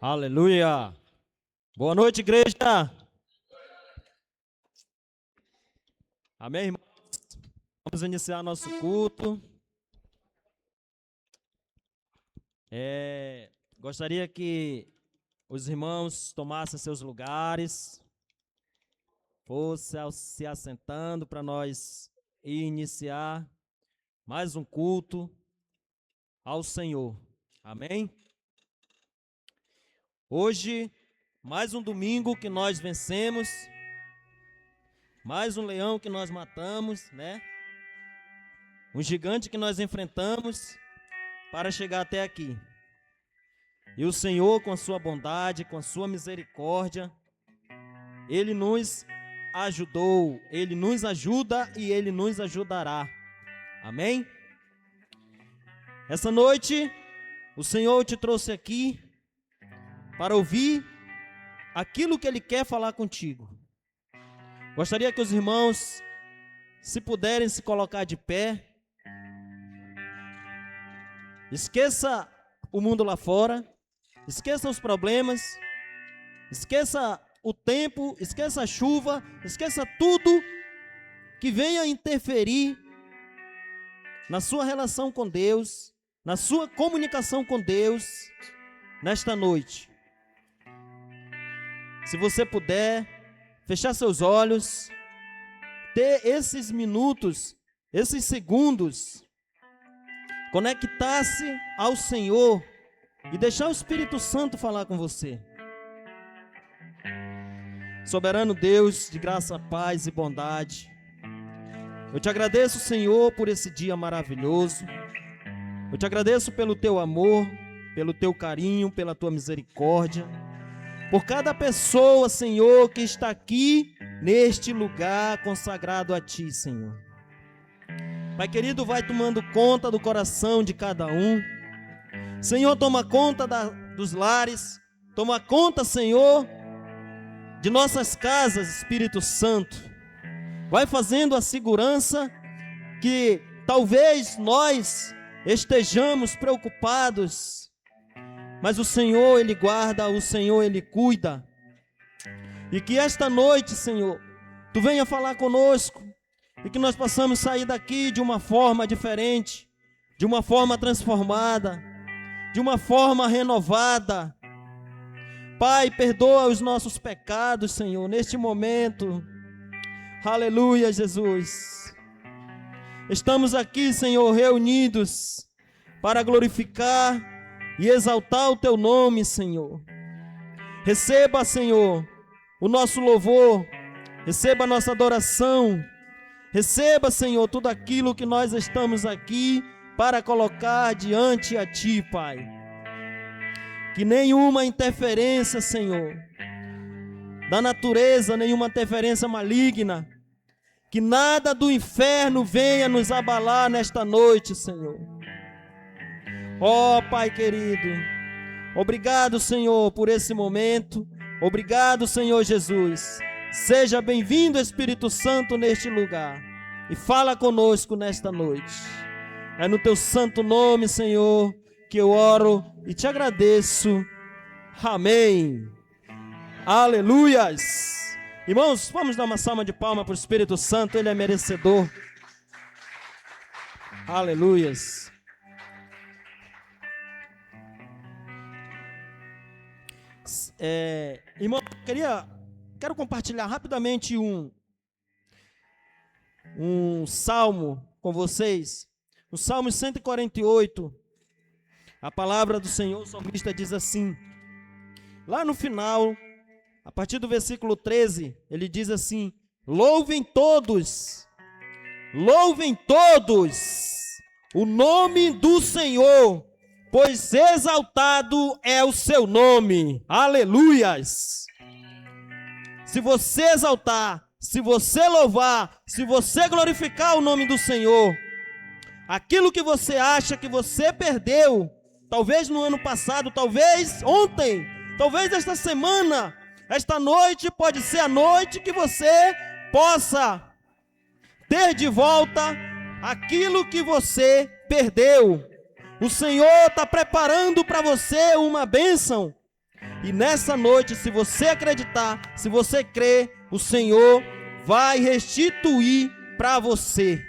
Aleluia! Boa noite, igreja! Amém, irmãos? Vamos iniciar nosso culto. Gostaria que os irmãos tomassem seus lugares, fossem se assentando para nós iniciar mais um culto ao Senhor. Amém? Hoje, mais um domingo que nós vencemos, mais um leão que nós matamos, né? Um gigante que nós enfrentamos para chegar até aqui. E o Senhor, com a sua bondade, com a sua misericórdia, Ele nos ajudou, Ele nos ajuda e Ele nos ajudará. Amém? Essa noite, o Senhor te trouxe aqui para ouvir aquilo que Ele quer falar contigo. Gostaria que os irmãos, se puderem se colocar de pé, esqueça o mundo lá fora, esqueça os problemas, esqueça o tempo, esqueça a chuva, esqueça tudo que venha interferir na sua relação com Deus, na sua comunicação com Deus nesta noite. Se você puder, fechar seus olhos, ter esses minutos, esses segundos, conectar-se ao Senhor e deixar o Espírito Santo falar com você. Soberano Deus, de graça, paz e bondade, eu te agradeço, Senhor, por esse dia maravilhoso. Eu te agradeço pelo teu amor, pelo teu carinho, pela tua misericórdia. Por cada pessoa, Senhor, que está aqui neste lugar consagrado a Ti, Senhor. Pai querido, vai tomando conta do coração de cada um. Senhor, toma conta dos lares. Toma conta, Senhor, de nossas casas, Espírito Santo. Vai fazendo a segurança que talvez nós estejamos preocupados, mas o Senhor, Ele guarda, o Senhor, Ele cuida. E que esta noite, Senhor, Tu venha falar conosco e que nós possamos sair daqui de uma forma diferente, de uma forma transformada, de uma forma renovada. Pai, perdoa os nossos pecados, Senhor, neste momento. Aleluia, Jesus. Estamos aqui, Senhor, reunidos para glorificar e exaltar o Teu nome, Senhor. Receba, Senhor, o nosso louvor, receba a nossa adoração, receba, Senhor, tudo aquilo que nós estamos aqui para colocar diante a Ti, Pai. Que nenhuma interferência, Senhor, da natureza, nenhuma interferência maligna, que nada do inferno venha nos abalar nesta noite, Senhor. Ó Pai querido, obrigado, Senhor, por esse momento. Obrigado, Senhor Jesus. Seja bem-vindo, Espírito Santo, neste lugar. E fala conosco nesta noite. É no Teu santo nome, Senhor, que eu oro e te agradeço. Amém. Aleluias. Irmãos, vamos dar uma salva de palmas para o Espírito Santo. Ele é merecedor. Aleluias. Irmão, quero compartilhar rapidamente um salmo com vocês. O Salmo 148, a palavra do Senhor, o salmista diz assim, lá no final, a partir do versículo 13, ele diz assim: louvem todos o nome do Senhor, pois exaltado é o seu nome. Aleluias! Se você exaltar, se você louvar, se você glorificar o nome do Senhor, aquilo que você acha que você perdeu, talvez no ano passado, talvez ontem, talvez esta semana, esta noite pode ser a noite que você possa ter de volta aquilo que você perdeu. O Senhor está preparando para você uma bênção. E nessa noite, se você acreditar, se você crer, o Senhor vai restituir para você.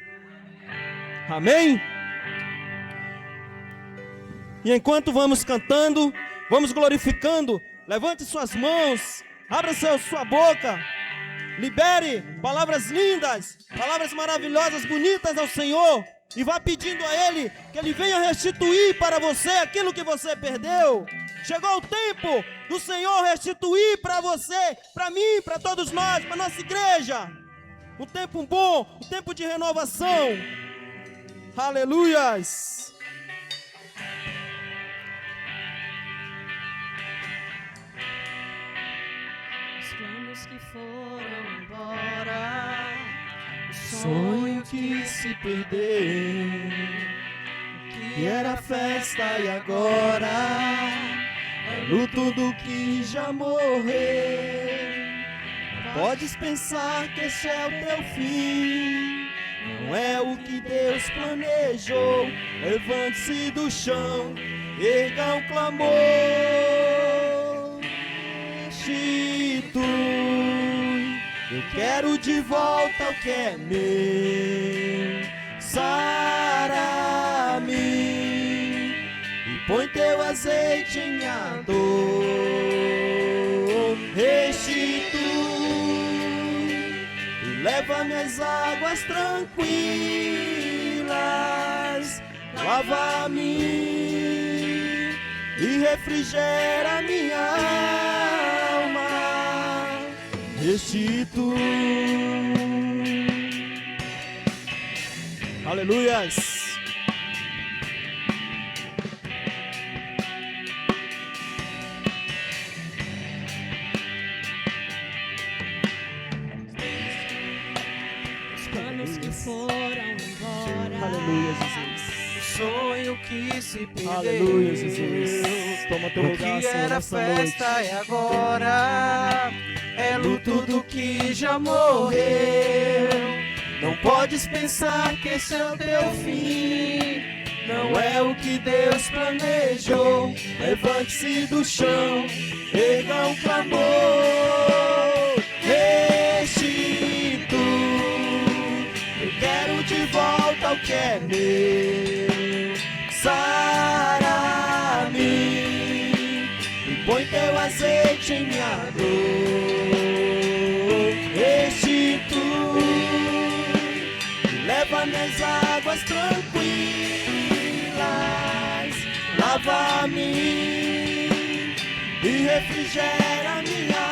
Amém? E enquanto vamos cantando, vamos glorificando, levante suas mãos, abra sua boca, libere palavras lindas, palavras maravilhosas, bonitas ao Senhor, e vá pedindo a Ele que Ele venha restituir para você aquilo que você perdeu. Chegou o tempo do Senhor restituir para você, para mim, para todos nós, para nossa igreja. Um tempo bom, um tempo de renovação. Aleluias. Os planos que foram embora, o sonho que se perdeu, que era festa e agora é luto do que já morreu. Podes pensar que esse é o teu fim, não é o que Deus planejou. Levante-se do chão, erga um clamor, restitui. Eu quero de volta o que é meu, sara-me e põe teu azeite em minha dor, restitui. Leva-me às águas tranquilas, lava-me e refrigera minha alma, restitui. Aleluias. que foram embora. Aleluia, Jesus. O sonho que se perdeu. Aleluia, Jesus. Toma teu lugar, que Senhor, era nessa festa noite. e agora é luto do que já morreu. Não podes pensar que esse é o teu fim, não é o que Deus planejou. Levante-se do chão, erga um clamor, restitui. Eu quero de volta o que é meu, sara-me e põe teu azeite em minha dor, restitui. Leva-me às águas tranquilas, lava-me e refrigera minha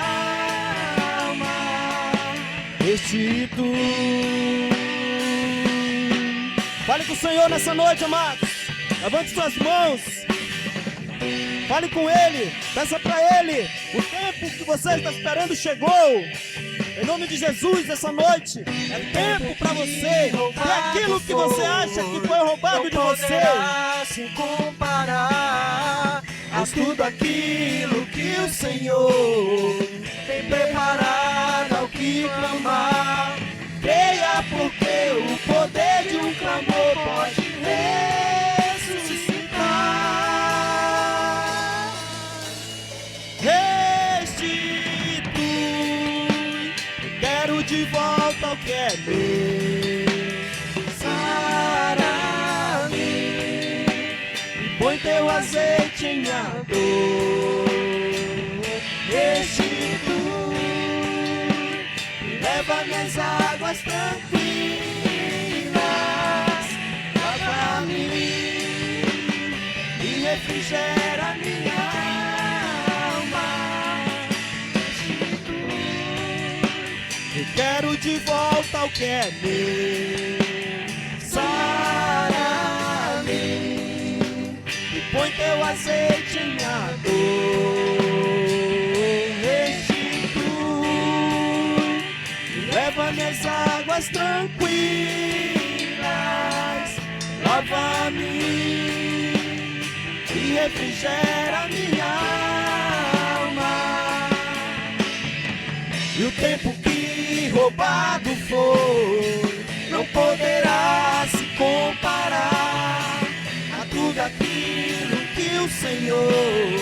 alma, restitui. Fale com o Senhor nessa noite, amados. Levante suas mãos. Fale com Ele. Peça para Ele. O tempo que você está esperando chegou. Em nome de Jesus, essa noite é tempo para você. E aquilo que você acha que foi roubado de você, se comparar a tudo aquilo que o Senhor tem preparado ao que clamar. Creia, porque o poder de um clamor pode ressuscitar. Restitui, eu quero de volta o que é meu. Sara-me e põe teu azeite em minha dor. Restitui, leva-me às águas tranquilas, lava-me e refrigera minha alma. Eu quero de volta o que é meu, sara-me e põe teu azeite em minha dor. Leva-me às águas tranquilas, lava-me e refrigera minha alma. E o tempo que roubado foi não poderá se comparar a tudo aquilo que o Senhor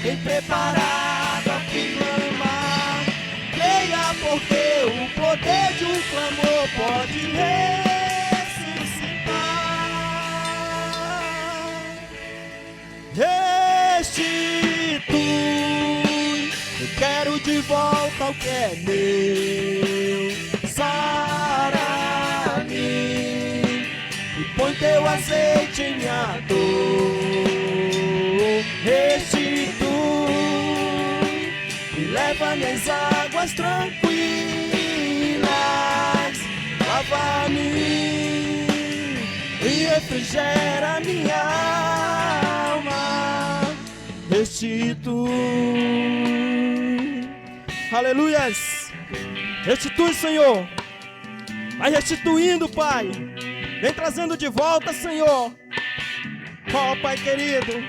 bem preparado ao que clamar. Creia, porque o poder de um clamor pode ressuscitar. Restitui, eu quero de volta o que é meu. Sara-me e põe teu azeite em minha dor. Restitui e leva-me às águas tranquilas. Lava-me e refrigera minha alma. Restitui. Aleluias. Restitui, Senhor. Vai restituindo, Pai. Vem trazendo de volta, Senhor. Ó, Pai querido,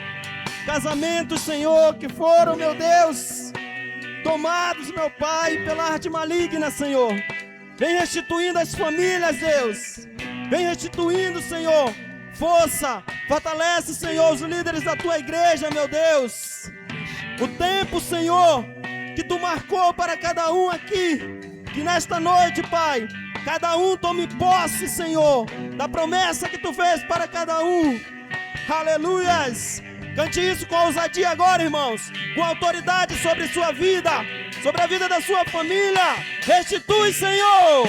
casamentos, Senhor, que foram, meu Deus, tomados, meu Pai, pela arte maligna, Senhor. Vem restituindo as famílias, Deus. Vem restituindo, Senhor, força. Fortalece, Senhor, os líderes da Tua igreja, meu Deus. O tempo, Senhor, que Tu marcou para cada um aqui. Que nesta noite, Pai, cada um tome posse, Senhor, da promessa que Tu fez para cada um. Aleluias. Cante isso com ousadia agora, irmãos. Com autoridade sobre sua vida, sobre a vida da sua família. Restitui, Senhor.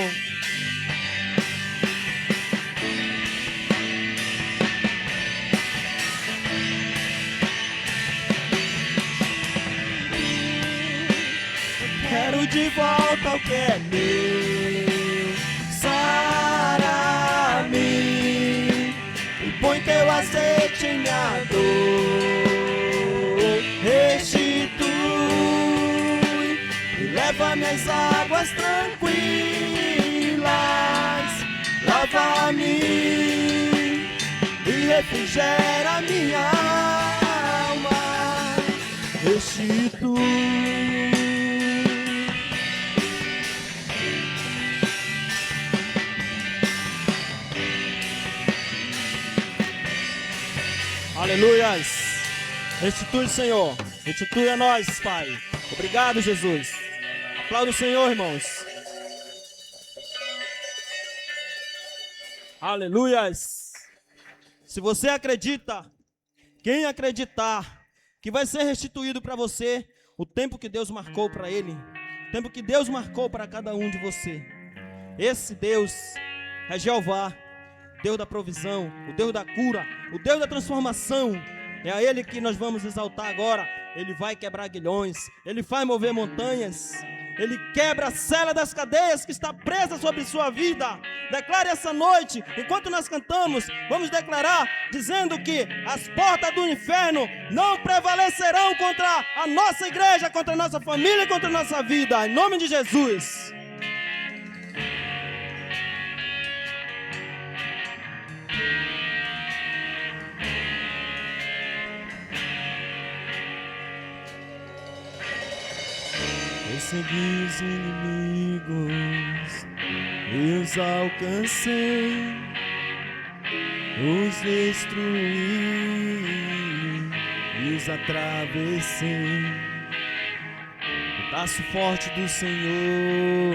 Quero de volta o que é meu. Sara-me e põe teu azeite em minha dor. Restitui e leva-me às águas tranquilas. Lava-me e refrigera minha alma. Restitui. Aleluias. Restitui, Senhor. Restitui a nós, Pai. Obrigado, Jesus. Aplauda o Senhor, irmãos. Aleluias. Se você acredita, quem acreditar que vai ser restituído para você o tempo que Deus marcou para ele, o tempo que Deus marcou para cada um de você. Esse Deus é Jeová, Deus da provisão, o Deus da cura, o Deus da transformação. É a Ele que nós vamos exaltar agora. Ele vai quebrar aguilhões, Ele vai mover montanhas, Ele quebra a sela das cadeias que está presa sobre sua vida. Declare essa noite, enquanto nós cantamos, vamos declarar, dizendo que as portas do inferno não prevalecerão contra a nossa igreja, contra a nossa família, contra a nossa vida, em nome de Jesus. Persegui os inimigos, eu os alcancei, os destruí e os atravessei. O braço forte do Senhor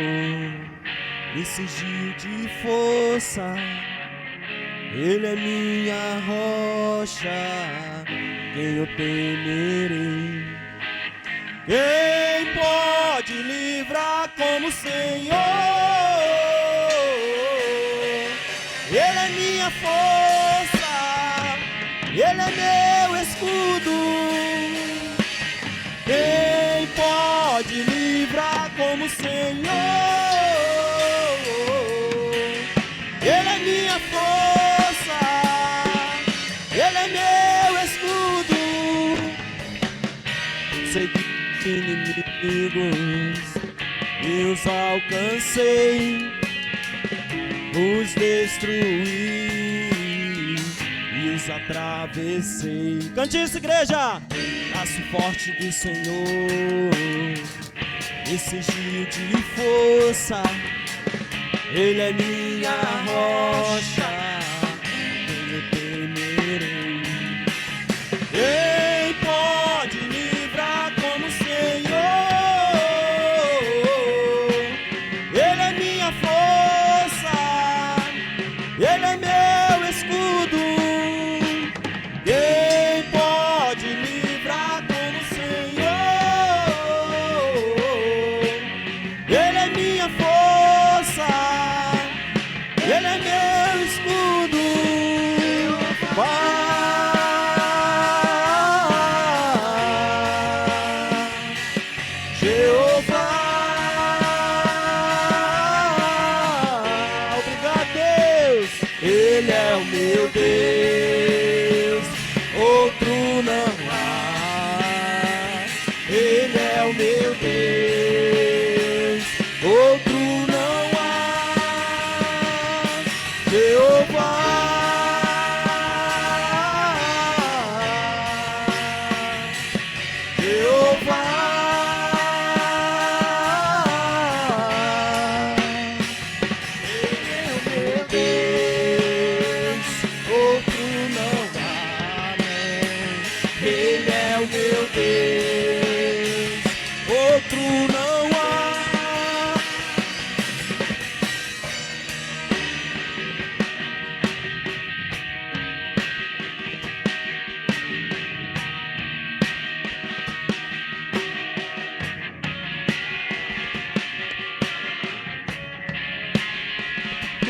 me cingiu de força, Ele é minha rocha, quem eu temerei? Quem pode livrar como o Senhor? Ele é minha força, Ele é meu escudo. Quem pode livrar como o Senhor? Ele é minha força, Ele é meu escudo. Sei que inimigos eu os alcancei, os destruí e os atravessei. Cante isso, igreja! Braço forte do Senhor me cingiu de força, Ele é minha rocha, quem eu temerei? Quem pode livrar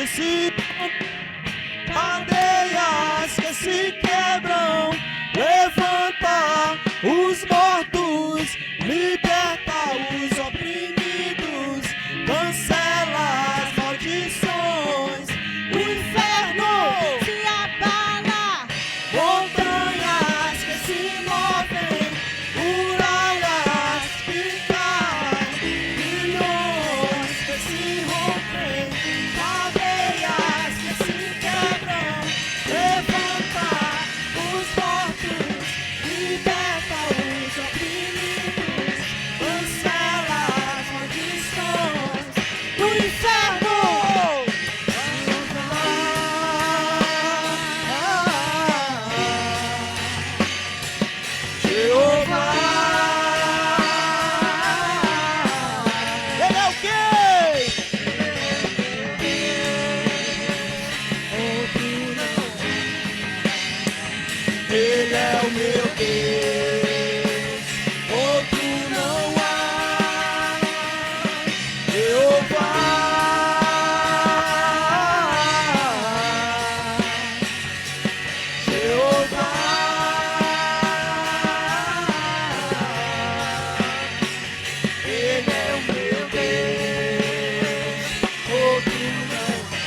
se cadeias que se quebram, levanta os mortos, liberta os oprimidos, cancela as maldições, o inferno se abala, montanhas que se movem, muralhas que caem, milhões que se rompem, cadeias que se quebram, levanta os mortos, liberta os oprimidos, cancela as maldições, o inferno. Jeová, Ele é o quê? Ele é o meu Deus, outro não há. Jeová, Jeová, Ele é o meu Deus, outro não há.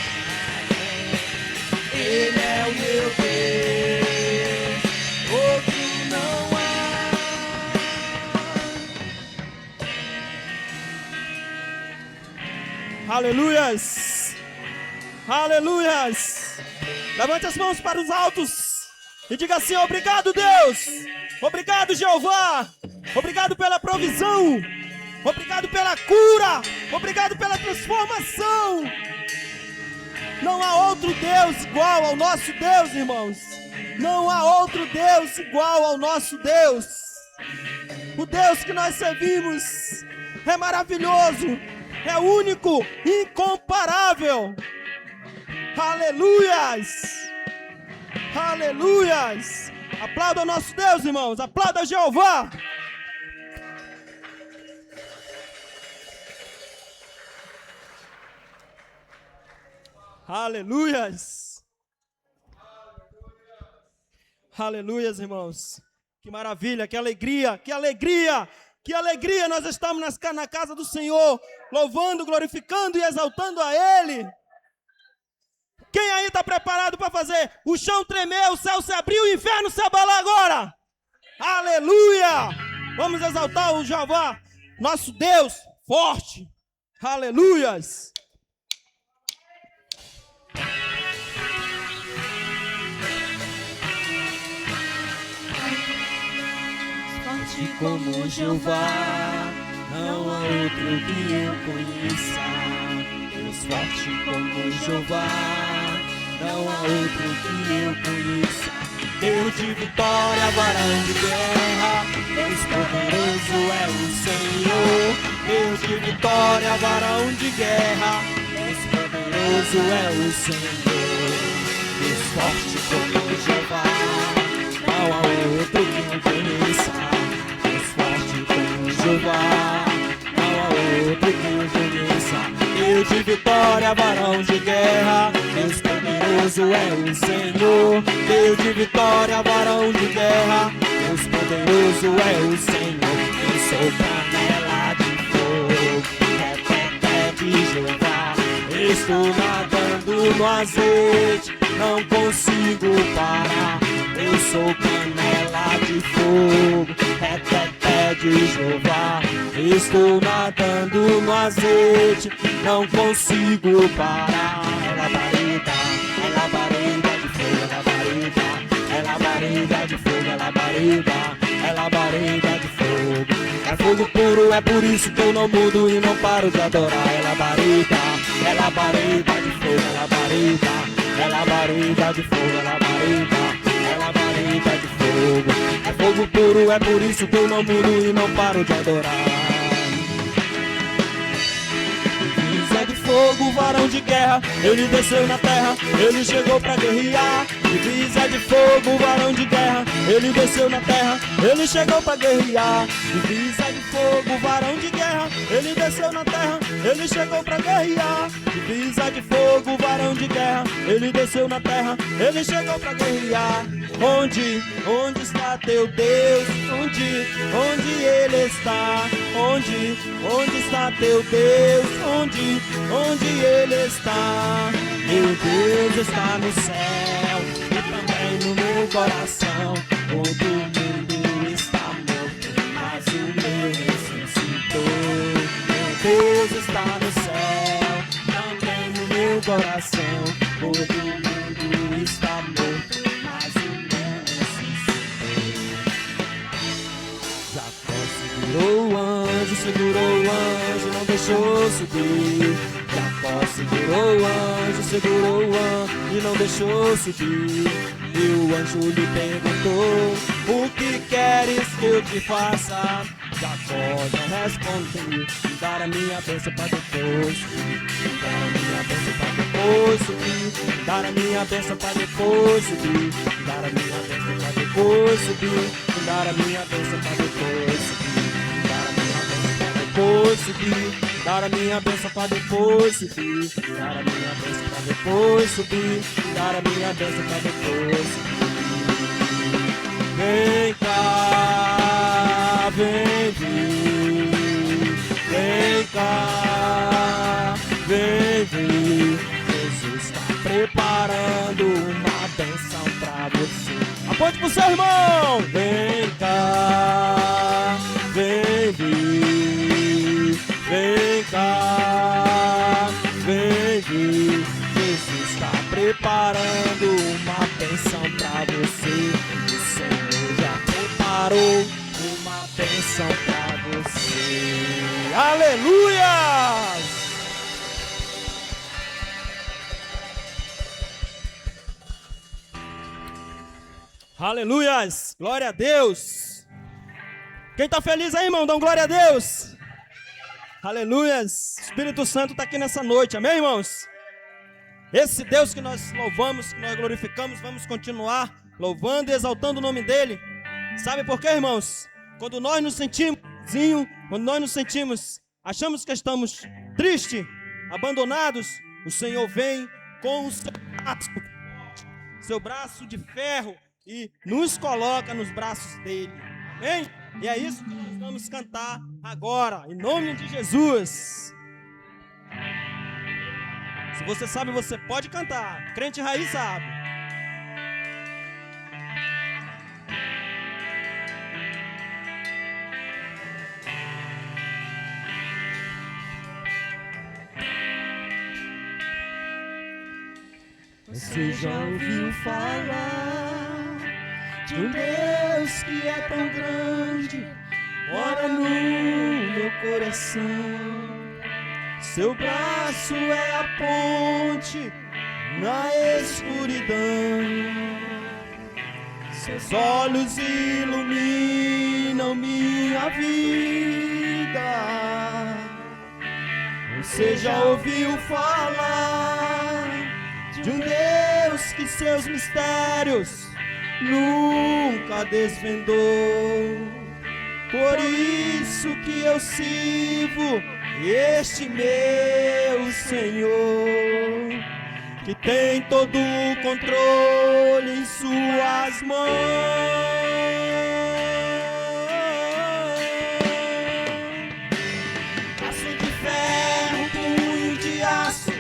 Ele é o meu Deus, outro não há. Aleluias! Aleluias! Levante as mãos para os altos e diga assim: obrigado, Deus! Obrigado, Jeová! Obrigado pela provisão! Obrigado pela cura! Obrigado pela transformação! Não há outro Deus igual ao nosso Deus, irmãos! Não há outro Deus igual ao nosso Deus! O Deus que nós servimos é maravilhoso! É único, incomparável! Aleluias! Aleluias! Aplauda o nosso Deus, irmãos! Aplauda Jeová! Aleluias! Aleluias, irmãos! Que maravilha, que alegria, que alegria! Que alegria nós estamos na casa do Senhor, louvando, glorificando e exaltando a Ele. Quem aí está preparado para fazer o chão tremer, o céu se abrir, o inferno se abalar agora? Aleluia! Vamos exaltar o Jeová, nosso Deus forte. Aleluias! forte Como Jeová, não há outro que eu conheça. Deus forte como Jeová, não há outro que eu conheça. Deus de vitória, varão de guerra, Deus poderoso é o Senhor. Deus de vitória, varão de guerra, Deus poderoso é o Senhor. Deus forte como Jeová, não há outro que eu conheça. Jeová, não há outro que eu conheça. Deus de vitória, varão de guerra, Deus poderoso é o Senhor. Deus de vitória, varão de guerra, Deus poderoso é o Senhor. Eu sou panela de fogo, é de Jeová. Estou nadando no azeite, não consigo parar. Eu sou panela de fogo, é de Jeová. Estou nadando no azeite, não consigo parar. É labareda de fogo, é labareda. É labareda de fogo, é labareda. É labareda de fogo. É fogo puro, é por isso que eu não mudo e não paro de adorar. É labareda de fogo, é labareda. É labareda de fogo, é labareda. É labareda de fogo. É fogo puro, é por isso que eu não mudo e não paro de adorar. Zé de fogo, varão de guerra, ele desceu na terra, ele chegou pra guerrear. Divisa de fogo, varão de guerra, ele desceu na terra, ele chegou pra guerrear. Divisa de fogo, varão de guerra, ele desceu na terra, ele chegou pra guerrear. Divisa de fogo, varão de guerra, ele desceu na terra, ele chegou pra guerrear. Onde está teu Deus? Onde ele está? Onde está teu Deus? Onde ele está? Meu Deus está no céu e também no meu coração. Todo mundo está morto, mas o meu ressuscitou. Meu Deus está no céu, também no meu coração. Todo mundo está morto, mas o meu ressuscitou. Jacó segurou o anjo, não deixou subir. Jacó segurou o anjo e não deixou subir. E o anjo lhe perguntou: o que queres que eu te faça? Jacó não respondeu: dar a minha bênção pra depois subir. Dar a minha bênção pra depois subir. Dar a minha bênção pra depois subir. Dar a minha bênção pra depois subir. Dar a minha bênção pra depois subir. Dar a minha bênção pra depois subir. Dar a minha bênção pra depois subir. Dar a minha bênção pra depois subir. Vem cá, vem vir. Vem cá, vem vir. Jesus está preparando uma bênção pra você. Aponte pro seu irmão. Vem cá, vem vir. Vem cá, vem vir. Jesus está preparando uma bênção pra você. O Senhor já preparou uma bênção pra você. Aleluia! Aleluias! Glória a Deus! Quem tá feliz aí, irmão? Dá um glória a Deus! Aleluias! O Espírito Santo está aqui nessa noite, amém, irmãos? Esse Deus que nós louvamos, que nós glorificamos, vamos continuar louvando e exaltando o nome dEle. Sabe por quê, irmãos? Quando nós nos sentimos achamos que estamos tristes, abandonados, o Senhor vem com o seu braço de ferro e nos coloca nos braços dEle, amém? E é isso que nós vamos cantar agora, em nome de Jesus. Se você sabe, você pode cantar. Crente raiz sabe. Você já ouviu falar de um Deus que é tão grande, mora no meu coração. Seu braço é a ponte na escuridão. Seus olhos iluminam minha vida. Você já ouviu falar de um Deus que seus mistérios nunca desvendou? Por isso que eu sirvo este meu Senhor, que tem todo o controle em suas mãos. Braço de ferro, punho de aço,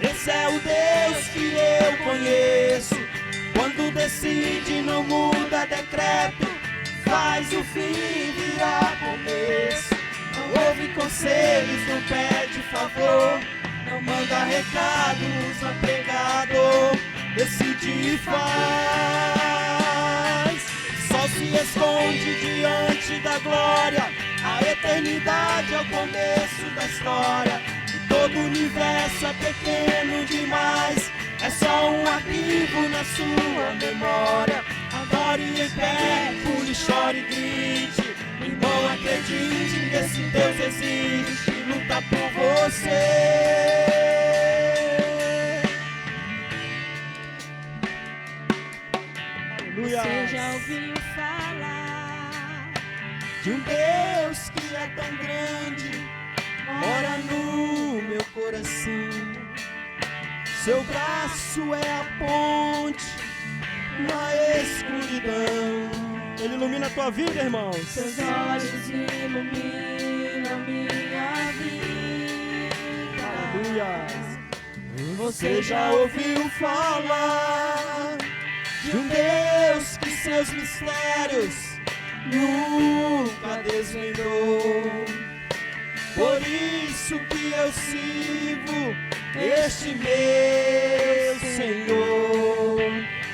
esse é o Deus que eu conheço. Quando decide, não muda decreto, faz o fim virar começo. Não ouve conselhos, não pede favor, não manda recado, usa pregador, decide e faz. Só se esconde diante da glória, a eternidade é o começo da história. E todo o universo é pequeno demais, é só um arquivo na sua memória. Adore em pé, pule, chore e grite. Irmão, acredite que esse Deus existe, luta por você. ouviu falar de um Deus que é tão grande, mora no meu coração. Seu braço é a ponte na escuridão. Ele ilumina a tua vida, irmãos. Seus olhos iluminam minha vida. Aleluia. Você já ouviu falar de um Deus que seus mistérios nunca desvendou? Por isso que eu sirvo este meu Senhor,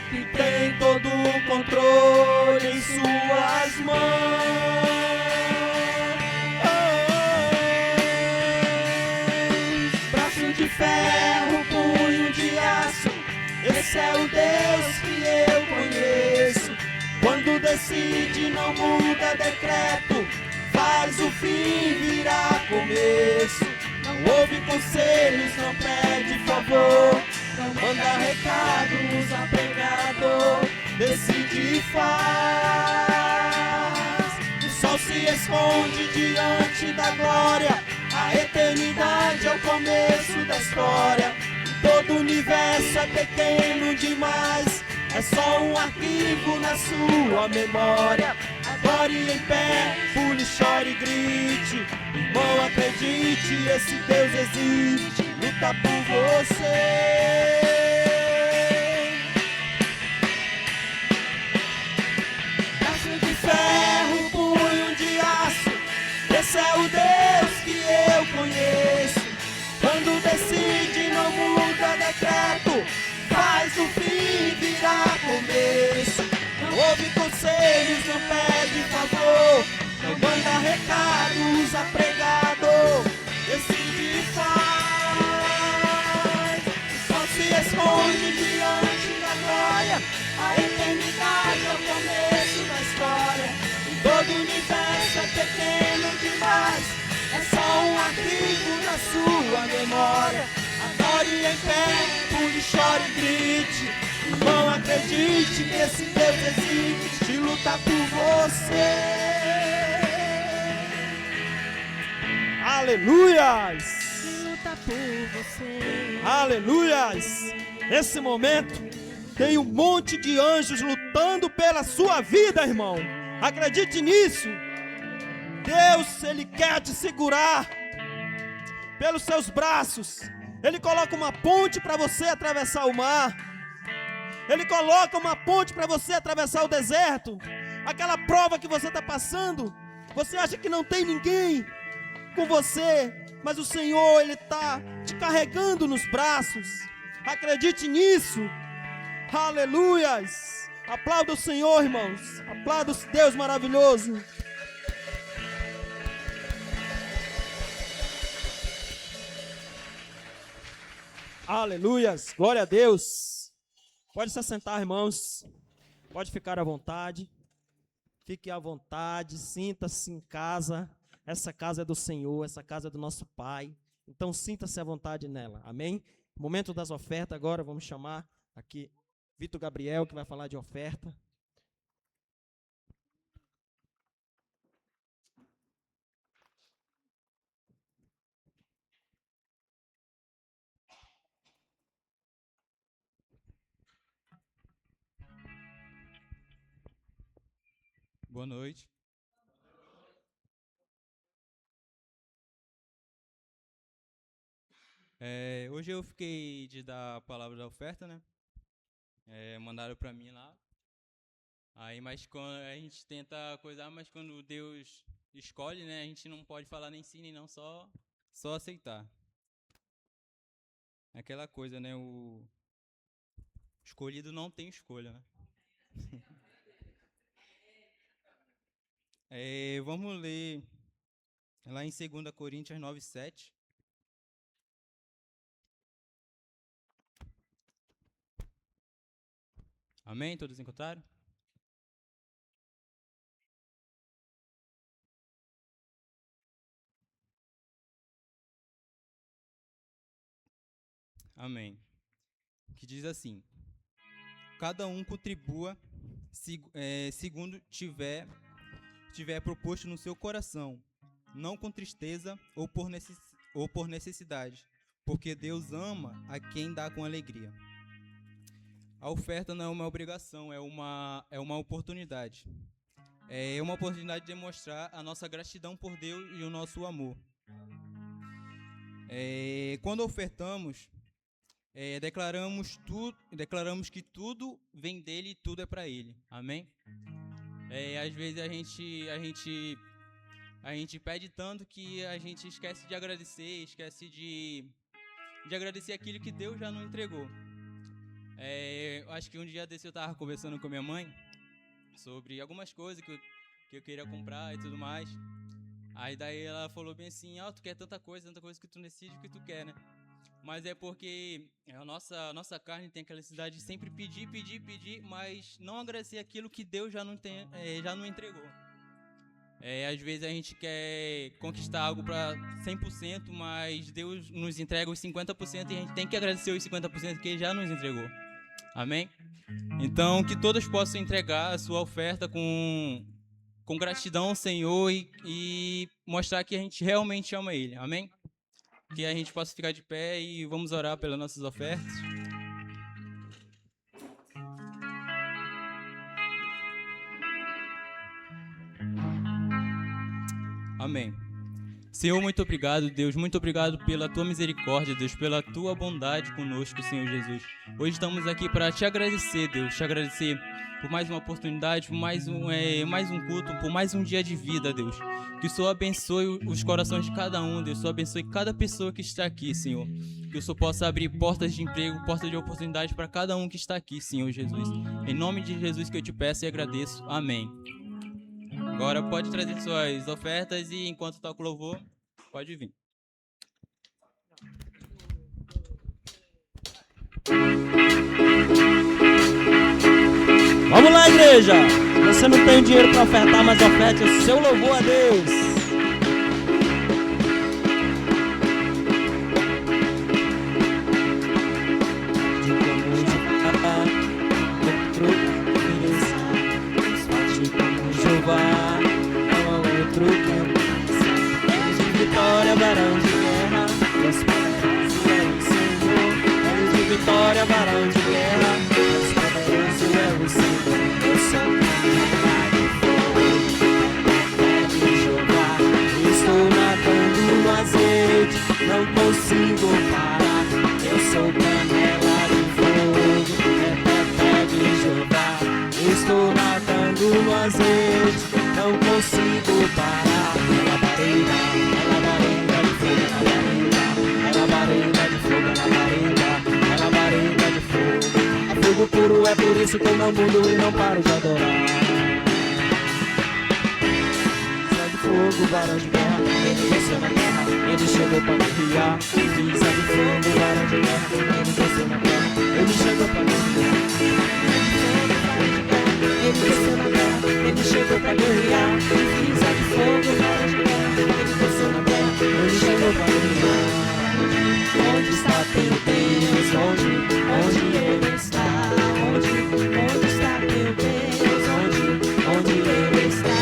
que tem todo o controle em suas mãos. Braço de ferro, punho de aço, esse é o Deus que eu conheço. Quando decide, não muda decreto, faz o fim virar começo. Não ouve conselhos, não pede favor, não manda recado, usa pregador, decide e faz. O sol se esconde diante da glória, a eternidade é o começo da história. Todo o universo é pequeno demais, é só um arquivo na sua memória. Adore em pé, pule, chore e grite. Irmão, acredite, esse Deus existe, luta por você. Braço de ferro, punho de aço, esse é o Deus que eu conheço. Quando decide, não muda decreto, faz o fim virar começo. Não ouve conselhos, não pede favor, não manda recado, usa pregador, decide e faz. O sol se esconde diante da glória, a eternidade é o começo da história. E todo o universo é pequeno demais, é só um arquivo na sua memória. Adore em pé, pule, chore e grite. Irmão, acredite que esse Deus existe, luta por você. Aleluias! Luta por você. Aleluias! Nesse momento tem um monte de anjos lutando pela sua vida, irmão. Acredite nisso. Deus, Ele quer te segurar pelos seus braços. Ele coloca uma ponte para você atravessar o mar. Ele coloca uma ponte para você atravessar o deserto. Aquela prova que você está passando, você acha que não tem ninguém com você, mas o Senhor, Ele está te carregando nos braços. Acredite nisso. Aleluias. Aplauda o Senhor, irmãos. Aplauda o Deus maravilhoso. Aleluias. Glória a Deus. Pode se assentar, irmãos. Pode ficar à vontade. Fique à vontade, sinta-se em casa. Essa casa é do Senhor, essa casa é do nosso Pai. Então sinta-se à vontade nela. Amém? Momento das ofertas agora, vamos chamar aqui Vitor Gabriel, que vai falar de oferta. Boa noite. Hoje eu fiquei de dar a palavra da oferta, né? Mandaram para mim lá. Aí, mas quando a gente tenta coisar, mas quando Deus escolhe, né? A gente não pode falar nem sim, nem não, só aceitar. Aquela coisa, né? O escolhido não tem escolha, né? Vamos ler lá em 2 Coríntios 9:7. Amém? Todos encontraram? Amém. Que diz assim: cada um contribua segundo tiver proposto no seu coração, não com tristeza ou por necessidade, porque Deus ama a quem dá com alegria. A oferta não é uma obrigação, é uma oportunidade. É uma oportunidade de demonstrar a nossa gratidão por Deus e o nosso amor. Quando ofertamos, declaramos que tudo vem dele e tudo é para ele. Amém? Às vezes a gente pede tanto que a gente esquece de agradecer, esquece de agradecer aquilo que Deus já nos entregou. Eu acho que um dia desse eu estava conversando com minha mãe sobre algumas coisas que eu queria comprar e tudo mais. Aí daí ela falou bem assim, tu quer tanta coisa que tu decide o que tu quer, né? Mas é porque a nossa carne tem aquela necessidade de sempre pedir, mas não agradecer aquilo que Deus já não entregou. Às vezes a gente quer conquistar algo para 100%, mas Deus nos entrega os 50% e a gente tem que agradecer os 50% que Ele já nos entregou. Amém? Então, que todos possam entregar a sua oferta com gratidão ao Senhor e mostrar que a gente realmente ama Ele. Amém? Que a gente possa ficar de pé e vamos orar pelas nossas ofertas. Amém. Senhor, muito obrigado, Deus. Muito obrigado pela Tua misericórdia, Deus, pela Tua bondade conosco, Senhor Jesus. Hoje estamos aqui para Te agradecer, Deus. Te agradecer por mais uma oportunidade, por mais um culto, por mais um dia de vida, Deus. Que o Senhor abençoe os corações de cada um, Deus. Que o Senhor abençoe cada pessoa que está aqui, Senhor. Que o Senhor possa abrir portas de emprego, portas de oportunidade para cada um que está aqui, Senhor Jesus. Em nome de Jesus que eu Te peço e agradeço. Amém. Agora pode trazer suas ofertas e enquanto toca o louvor, pode vir. Vamos lá, igreja! Você não tem dinheiro para ofertar, mas oferte o seu louvor a Deus. Vitória, varão de guerra, Deus poderoso é o Senhor. Deus de vitória, varão de guerra, Deus poderoso é o Senhor. Eu sou canela de fogo, de Jeová. Estou nadando no azeite, não consigo parar. Eu sou canela de fogo, de Jeová. Estou nadando no azeite, não consigo parar. Fogo puro, é por isso que eu não mudo e não paro de adorar. Brisa de fogo, varão de guerra, ele desceu na terra, ele chegou para guerrear. Brisa de fogo, varão de guerra, ele desceu na terra, ele chegou para guerrear. Ele desceu na terra, ele chegou para guerrear. Brisa de fogo, varão de guerra, ele desceu na terra, ele chegou para guerrear. Onde está teu Deus? Onde Ele está? Onde está teu Deus? Onde Ele está?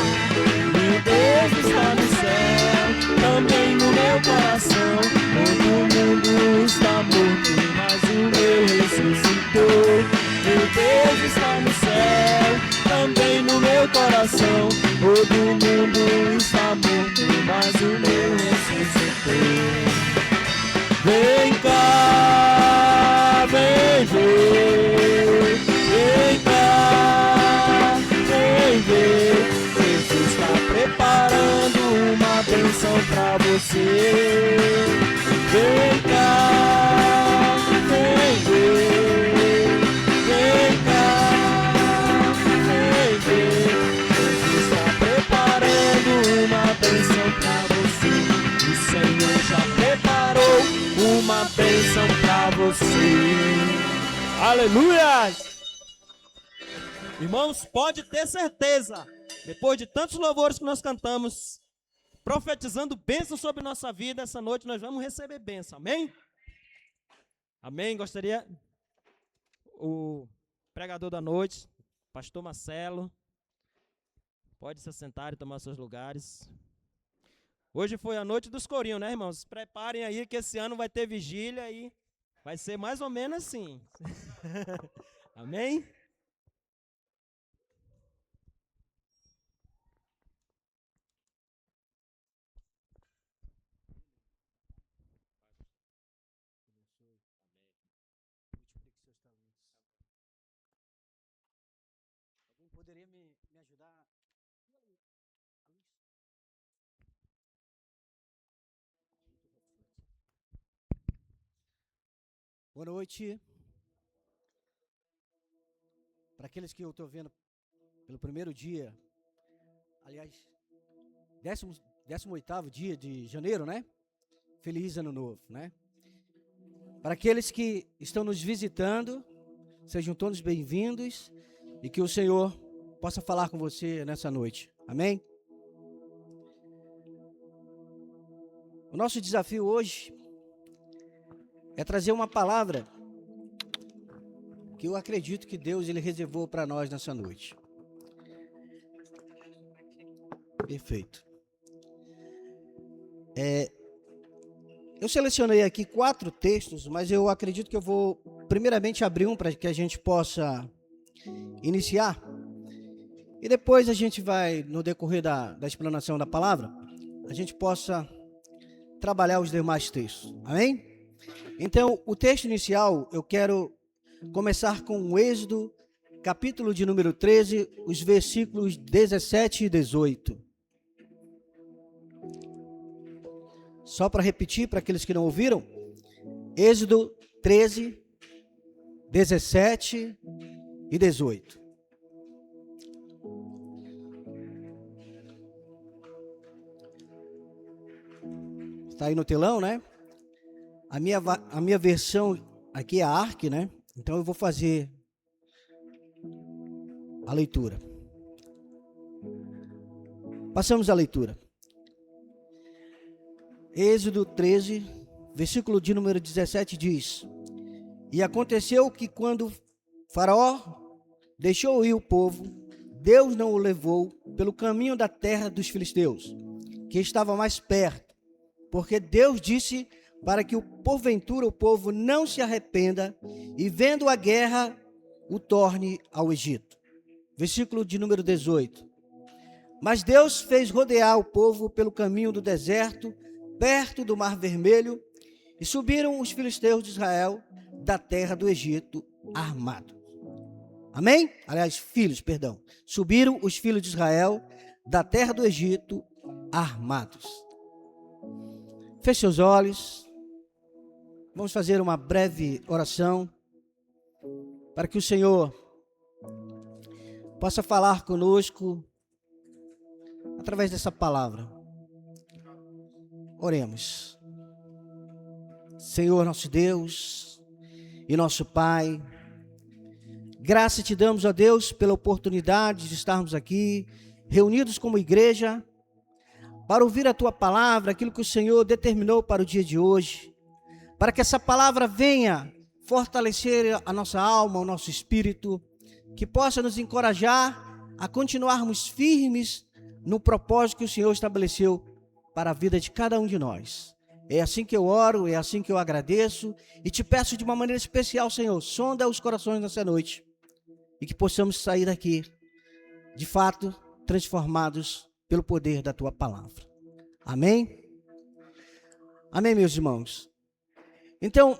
Meu Deus está no céu, também no meu coração. Todo mundo está morto, mas o meu ressuscitou. Meu Deus está no céu, também no meu coração. Todo mundo está morto, mas o meu ressuscitou. Vem cá, vem ver, vem cá, vem ver. Jesus está preparando uma bênção pra você. Vem cá, vem ver, vem cá, vem ver. Jesus está preparando uma bênção pra você. O Senhor já preparou uma bênção pra você. Aleluia! Irmãos, pode ter certeza, depois de tantos louvores que nós cantamos, profetizando bênção sobre nossa vida, essa noite nós vamos receber bênção, amém? Amém, gostaria o pregador da noite Pastor Marcelo, pode se sentar e tomar seus lugares. Hoje foi a noite dos corinhos, né, irmãos? Se preparem aí que esse ano vai ter vigília e vai ser mais ou menos assim. Amém? Alguém poderia me ajudar? Boa noite. Para aqueles que eu estou vendo pelo primeiro dia, aliás, 18º dia de janeiro, né? Feliz Ano Novo, né? Para aqueles que estão nos visitando, sejam todos bem-vindos e que o Senhor possa falar com você nessa noite. Amém? O nosso desafio hoje é trazer uma palavra que eu acredito que Deus ele reservou para nós nessa noite. Perfeito. Eu selecionei aqui 4 textos, mas eu acredito que eu vou primeiramente abrir um para que a gente possa iniciar. E depois a gente vai, no decorrer da explanação da palavra, a gente possa trabalhar os demais textos. Amém? Então, o texto inicial, eu quero começar com o Êxodo, capítulo de número 13, os versículos 17 e 18. Só para repetir, para aqueles que não ouviram, Êxodo 13, 17 e 18. Está aí no telão, né? A minha versão aqui é a ARC, né? Então eu vou fazer a leitura. Passamos à leitura. Êxodo 13, versículo de número 17 diz: E aconteceu que quando Faraó deixou ir o povo, Deus não o levou pelo caminho da terra dos filisteus, que estava mais perto, porque Deus disse para que porventura o povo não se arrependa e vendo a guerra o torne ao Egito. Versículo de número 18. Mas Deus fez rodear o povo pelo caminho do deserto, perto do Mar Vermelho, e subiram os filisteus de Israel da terra do Egito armados. Amém? Aliás, perdão. Subiram os filhos de Israel da terra do Egito armados. Feche seus olhos. Vamos fazer uma breve oração para que o Senhor possa falar conosco através dessa palavra. Oremos. Senhor nosso Deus e nosso Pai, graça te damos, ó Deus, pela oportunidade de estarmos aqui, reunidos como igreja, para ouvir a Tua palavra, aquilo que o Senhor determinou para o dia de hoje, para que essa palavra venha fortalecer a nossa alma, o nosso espírito, que possa nos encorajar a continuarmos firmes no propósito que o Senhor estabeleceu para a vida de cada um de nós. É assim que eu oro, é assim que eu agradeço e te peço de uma maneira especial, Senhor, sonda os corações nessa noite e que possamos sair daqui, de fato, transformados pelo poder da Tua palavra. Amém? Amém, meus irmãos? Então,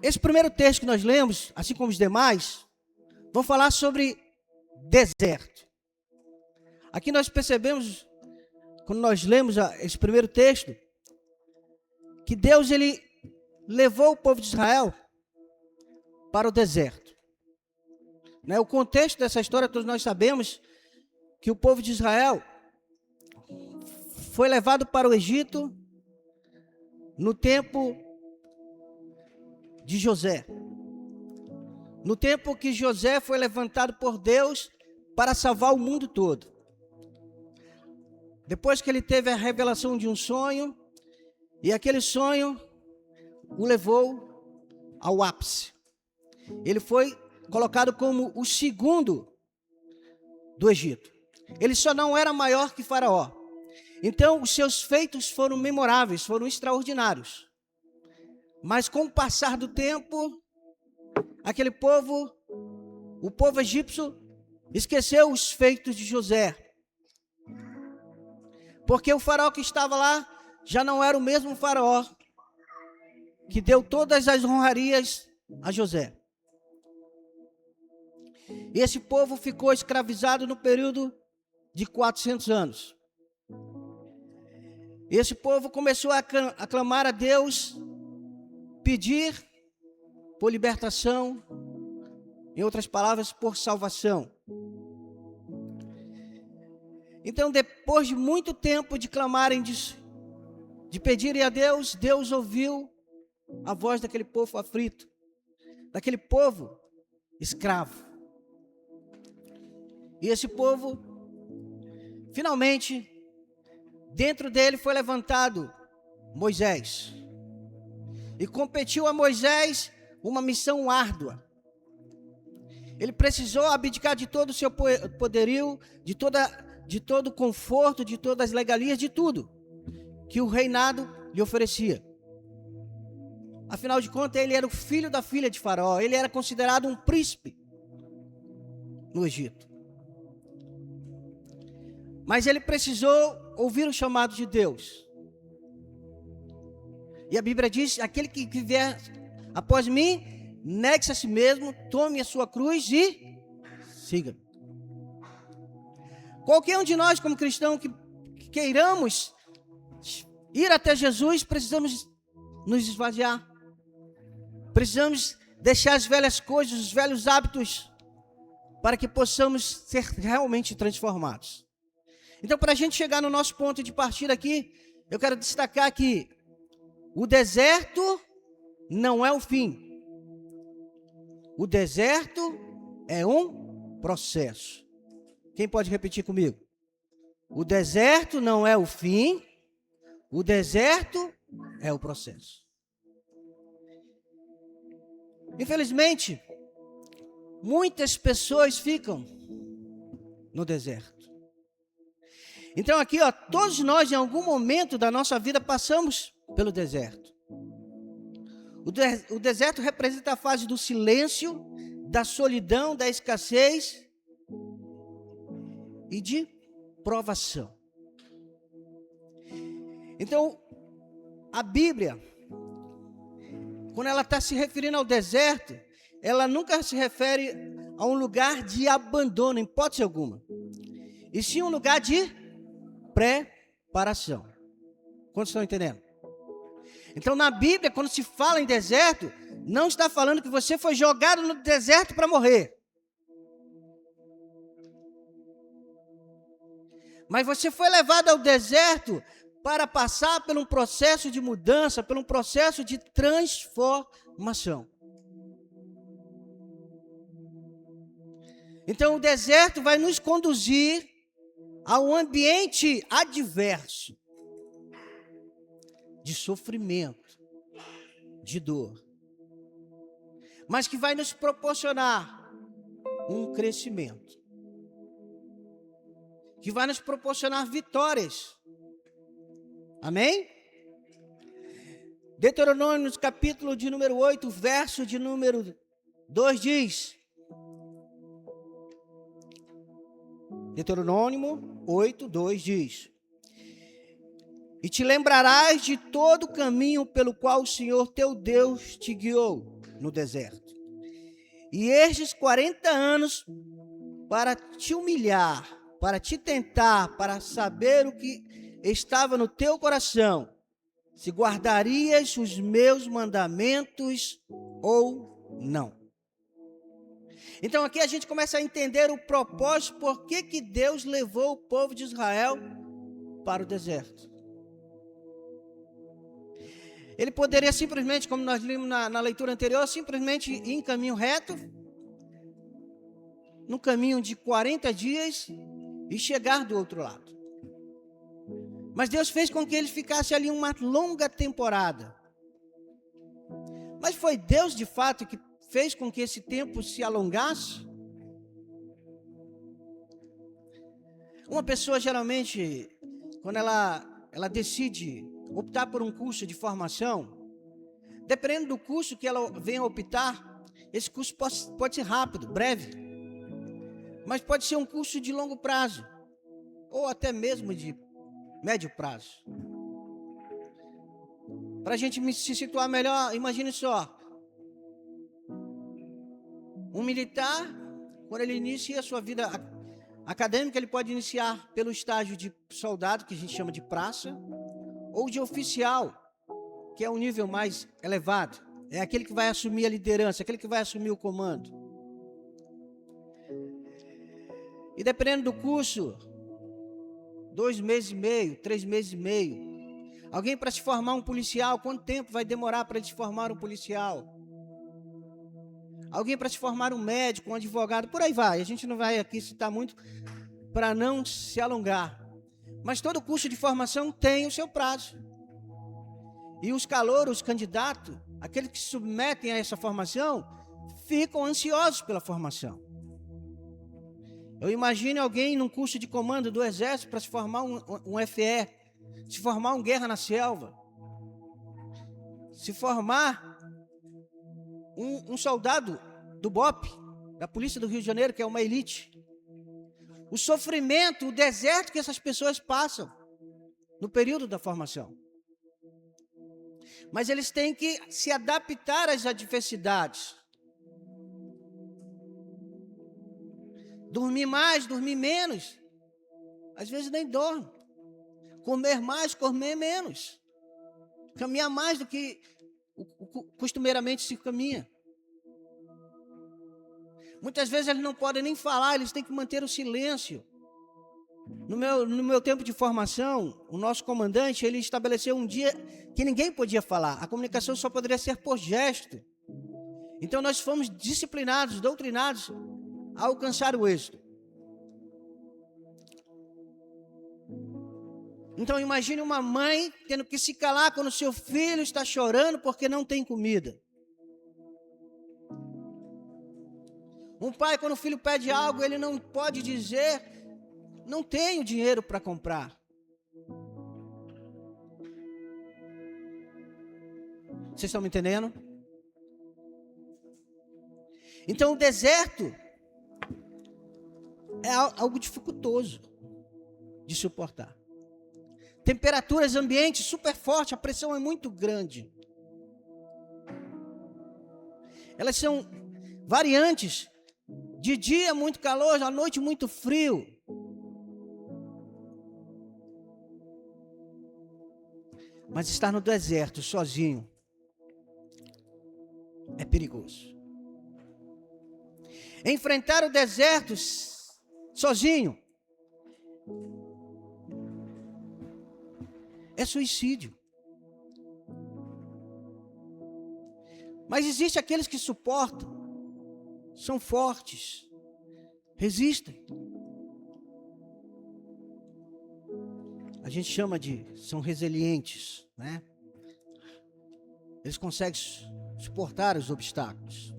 esse primeiro texto que nós lemos, assim como os demais, vão falar sobre deserto. Aqui nós percebemos, quando nós lemos esse primeiro texto, que Deus ele levou o povo de Israel para o deserto. Né? O contexto dessa história, todos nós sabemos que o povo de Israel foi levado para o Egito no tempo de José. No tempo que José foi levantado por Deus para salvar o mundo todo. Depois que ele teve a revelação de um sonho, e aquele sonho o levou ao ápice. Ele foi colocado como o segundo do Egito. Ele só não era maior que Faraó. Então, os seus feitos foram memoráveis, foram extraordinários. Mas com o passar do tempo, aquele povo, o povo egípcio, esqueceu os feitos de José. Porque o faraó que estava lá já não era o mesmo faraó que deu todas as honrarias a José. E esse povo ficou escravizado no período de 400 anos. E esse povo começou a clamar a Deus, pedir por libertação, em outras palavras, por salvação. Então, depois de muito tempo de clamarem, de pedirem a Deus, Deus ouviu a voz daquele povo aflito, daquele povo escravo. E esse povo, finalmente, dentro dele foi levantado Moisés. E competiu a Moisés uma missão árdua. Ele precisou abdicar de todo o seu poderio, de todo o conforto, de todas as regalias, de tudo que o reinado lhe oferecia. Afinal de contas, ele era o filho da filha de Faraó. Ele era considerado um príncipe no Egito. Mas ele precisou ouvir o chamado de Deus. E a Bíblia diz: aquele que vier após mim, negue-se a si mesmo, tome a sua cruz e siga. Qualquer um de nós, como cristão, que queiramos ir até Jesus, precisamos nos esvaziar. Precisamos deixar as velhas coisas, os velhos hábitos, para que possamos ser realmente transformados. Então, para a gente chegar no nosso ponto de partida aqui, eu quero destacar que o deserto não é o fim. O deserto é um processo. Quem pode repetir comigo? O deserto não é o fim, o deserto é o processo. Infelizmente, muitas pessoas ficam no deserto. Então aqui, todos nós em algum momento da nossa vida passamos pelo deserto. O deserto representa a fase do silêncio, da solidão, da escassez e de provação. Então, a Bíblia, quando ela está se referindo ao deserto, ela nunca se refere a um lugar de abandono, em hipótese alguma, e sim um lugar de preparação. Quantos estão entendendo? Então, na Bíblia, quando se fala em deserto, não está falando que você foi jogado no deserto para morrer. Mas você foi levado ao deserto para passar por um processo de mudança, por um processo de transformação. Então, o deserto vai nos conduzir a um ambiente adverso, de sofrimento, de dor, mas que vai nos proporcionar um crescimento, que vai nos proporcionar vitórias. Amém? Deuteronômio, capítulo de número 8, verso de número 2 diz: Deuteronômio 8, 2 diz: e te lembrarás de todo o caminho pelo qual o Senhor teu Deus te guiou no deserto. E estes 40 anos para te humilhar, para te tentar, para saber o que estava no teu coração, se guardarias os meus mandamentos ou não. Então aqui a gente começa a entender o propósito, por que Deus levou o povo de Israel para o deserto. Ele poderia simplesmente, como nós lemos na leitura anterior, simplesmente ir em caminho reto, no caminho de 40 dias e chegar do outro lado. Mas Deus fez com que ele ficasse ali uma longa temporada. Mas foi Deus de fato que fez com que esse tempo se alongasse? Uma pessoa, geralmente, quando ela decide optar por um curso de formação, dependendo do curso que ela venha optar, esse curso pode ser rápido, breve, mas pode ser um curso de longo prazo, ou até mesmo de médio prazo. Para a gente se situar melhor, imagine só, um militar, quando ele inicia a sua vida acadêmica, ele pode iniciar pelo estágio de soldado, que a gente chama de praça, ou de oficial, que é um nível mais elevado. É aquele que vai assumir a liderança, aquele que vai assumir o comando. E dependendo do curso, 2 meses e meio, 3 meses e meio. Alguém para se formar um policial, quanto tempo vai demorar para se formar um policial? Alguém para se formar um médico, um advogado, por aí vai. A gente não vai aqui citar muito para não se alongar. Mas todo curso de formação tem o seu prazo. E os calouros, os candidatos, aqueles que se submetem a essa formação, ficam ansiosos pela formação. Eu imagino alguém num curso de comando do Exército para se formar um FE, se formar um Guerra na Selva, se formar um soldado do BOP, da Polícia do Rio de Janeiro, que é uma elite. O sofrimento, o deserto que essas pessoas passam no período da formação. Mas eles têm que se adaptar às adversidades. Dormir mais, dormir menos. Às vezes nem dorme. Comer mais, comer menos. Caminhar mais do que costumeiramente se caminha. Muitas vezes eles não podem nem falar, eles têm que manter o silêncio. No meu tempo de formação, o nosso comandante, ele estabeleceu um dia que ninguém podia falar. A comunicação só poderia ser por gesto. Então nós fomos disciplinados, doutrinados a alcançar o êxito. Então imagine uma mãe tendo que se calar quando seu filho está chorando porque não tem comida. Um pai, quando o filho pede algo, ele não pode dizer: não tenho dinheiro para comprar. Vocês estão me entendendo? Então o deserto é algo dificultoso de suportar. Temperaturas ambientes super fortes, a pressão é muito grande. Elas são variantes. De dia muito calor, à noite muito frio. Mas estar no deserto sozinho é perigoso. Enfrentar o deserto sozinho é suicídio. Mas existe aqueles que suportam, são fortes, resistem. A gente chama são resilientes, né? Eles conseguem suportar os obstáculos.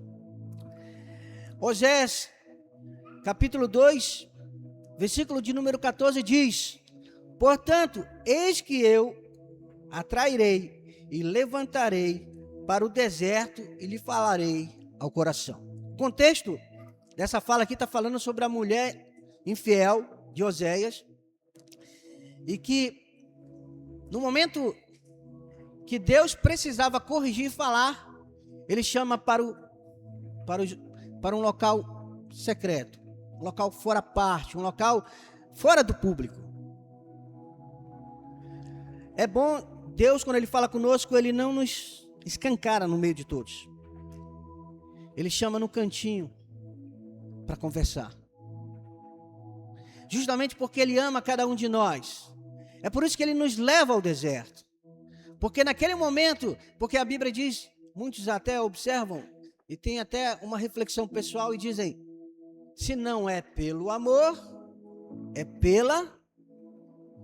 Osés, capítulo 2, versículo de número 14 diz: portanto, eis que eu atrairei e levantarei para o deserto e lhe falarei ao coração. O contexto dessa fala aqui está falando sobre a mulher infiel de Oséias, e que no momento que Deus precisava corrigir e falar, ele chama para um local secreto, um local fora parte, um local fora do público. É bom, Deus, quando Ele fala conosco, Ele não nos escancara no meio de todos. Ele chama no cantinho para conversar. Justamente porque Ele ama cada um de nós. É por isso que Ele nos leva ao deserto. Porque naquele momento, porque a Bíblia diz, muitos até observam, e tem até uma reflexão pessoal e dizem: se não é pelo amor, é pela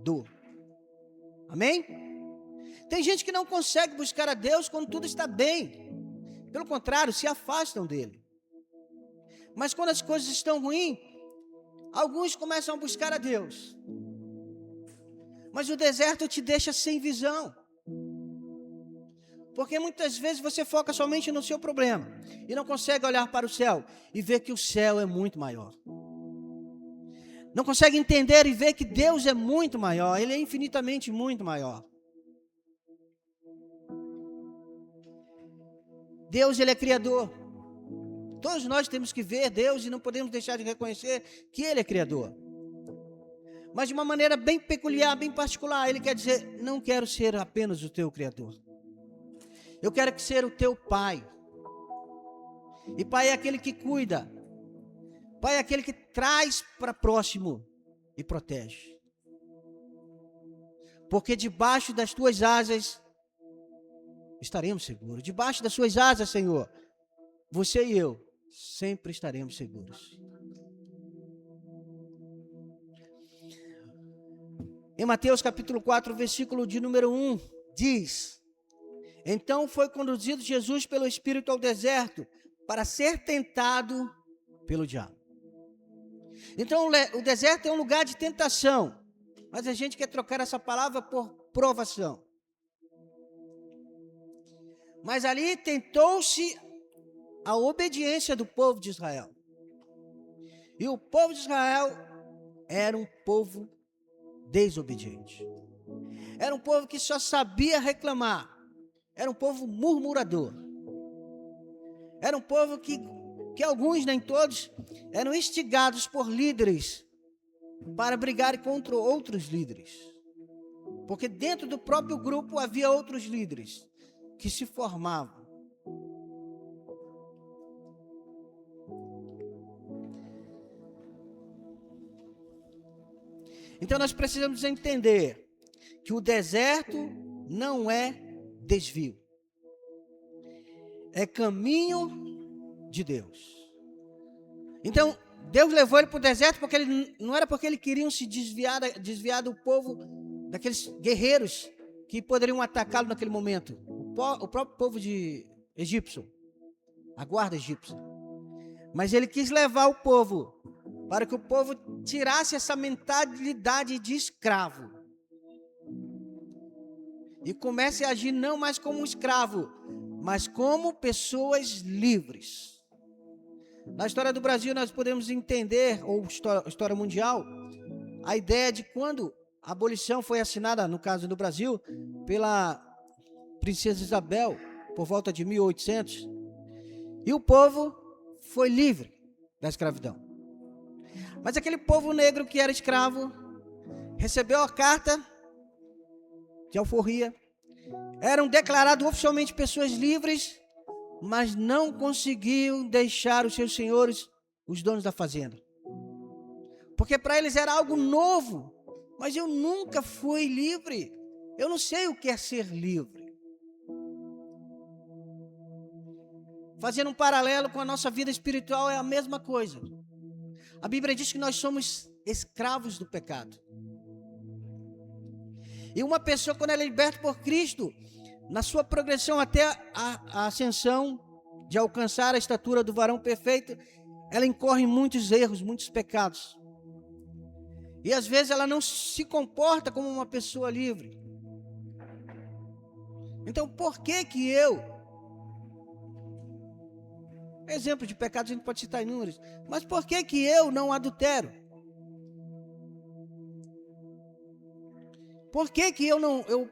dor. Amém? Tem gente que não consegue buscar a Deus quando tudo está bem. Pelo contrário, se afastam dele. Mas quando as coisas estão ruins, alguns começam a buscar a Deus. Mas o deserto te deixa sem visão. Porque muitas vezes você foca somente no seu problema e não consegue olhar para o céu e ver que o céu é muito maior. Não consegue entender e ver que Deus é muito maior, Ele é infinitamente muito maior. Deus, Ele é criador. Todos nós temos que ver Deus e não podemos deixar de reconhecer que Ele é criador. Mas de uma maneira bem peculiar, bem particular, Ele quer dizer, não quero ser apenas o teu criador. Eu quero ser o teu pai. E pai é aquele que cuida. Pai é aquele que traz para próximo e protege. Porque debaixo das tuas asas estaremos seguros. Debaixo das suas asas, Senhor, você e eu sempre estaremos seguros. Em Mateus capítulo 4, versículo de número 1, diz: então foi conduzido Jesus pelo Espírito ao deserto para ser tentado pelo diabo. Então o deserto é um lugar de tentação, mas a gente quer trocar essa palavra por provação. Mas ali tentou-se a obediência do povo de Israel. E o povo de Israel era um povo desobediente. Era um povo que só sabia reclamar. Era um povo murmurador. Era um povo que alguns, nem todos, eram instigados por líderes para brigar contra outros líderes. Porque dentro do próprio grupo havia outros líderes que se formavam. Então nós precisamos entender que o deserto não é desvio. É caminho de Deus. Então, Deus levou ele para o deserto porque ele não era porque ele queria se desviar do povo, daqueles guerreiros que poderiam atacá-lo naquele momento. O próprio povo de egípcio, a guarda egípcia. Mas ele quis levar o povo para que o povo tirasse essa mentalidade de escravo e comece a agir não mais como um escravo, mas como pessoas livres. Na história do Brasil nós podemos entender, ou história mundial, a ideia de quando a abolição foi assinada, no caso do Brasil, pela princesa Isabel, por volta de 1800, e o povo foi livre da escravidão. Mas aquele povo negro que era escravo, recebeu a carta de alforria, eram declarados oficialmente pessoas livres, mas não conseguiam deixar os seus senhores, os donos da fazenda. Porque para eles era algo novo, mas eu nunca fui livre, eu não sei o que é ser livre. Fazendo um paralelo com a nossa vida espiritual é a mesma coisa. A Bíblia diz que nós somos escravos do pecado. E uma pessoa, quando ela é liberta por Cristo, na sua progressão até a ascensão de alcançar a estatura do varão perfeito, ela incorre em muitos erros, muitos pecados. E às vezes ela não se comporta como uma pessoa livre. Então por que eu... Exemplo de pecados a gente pode citar inúmeros. Mas por que eu não adultero? Por que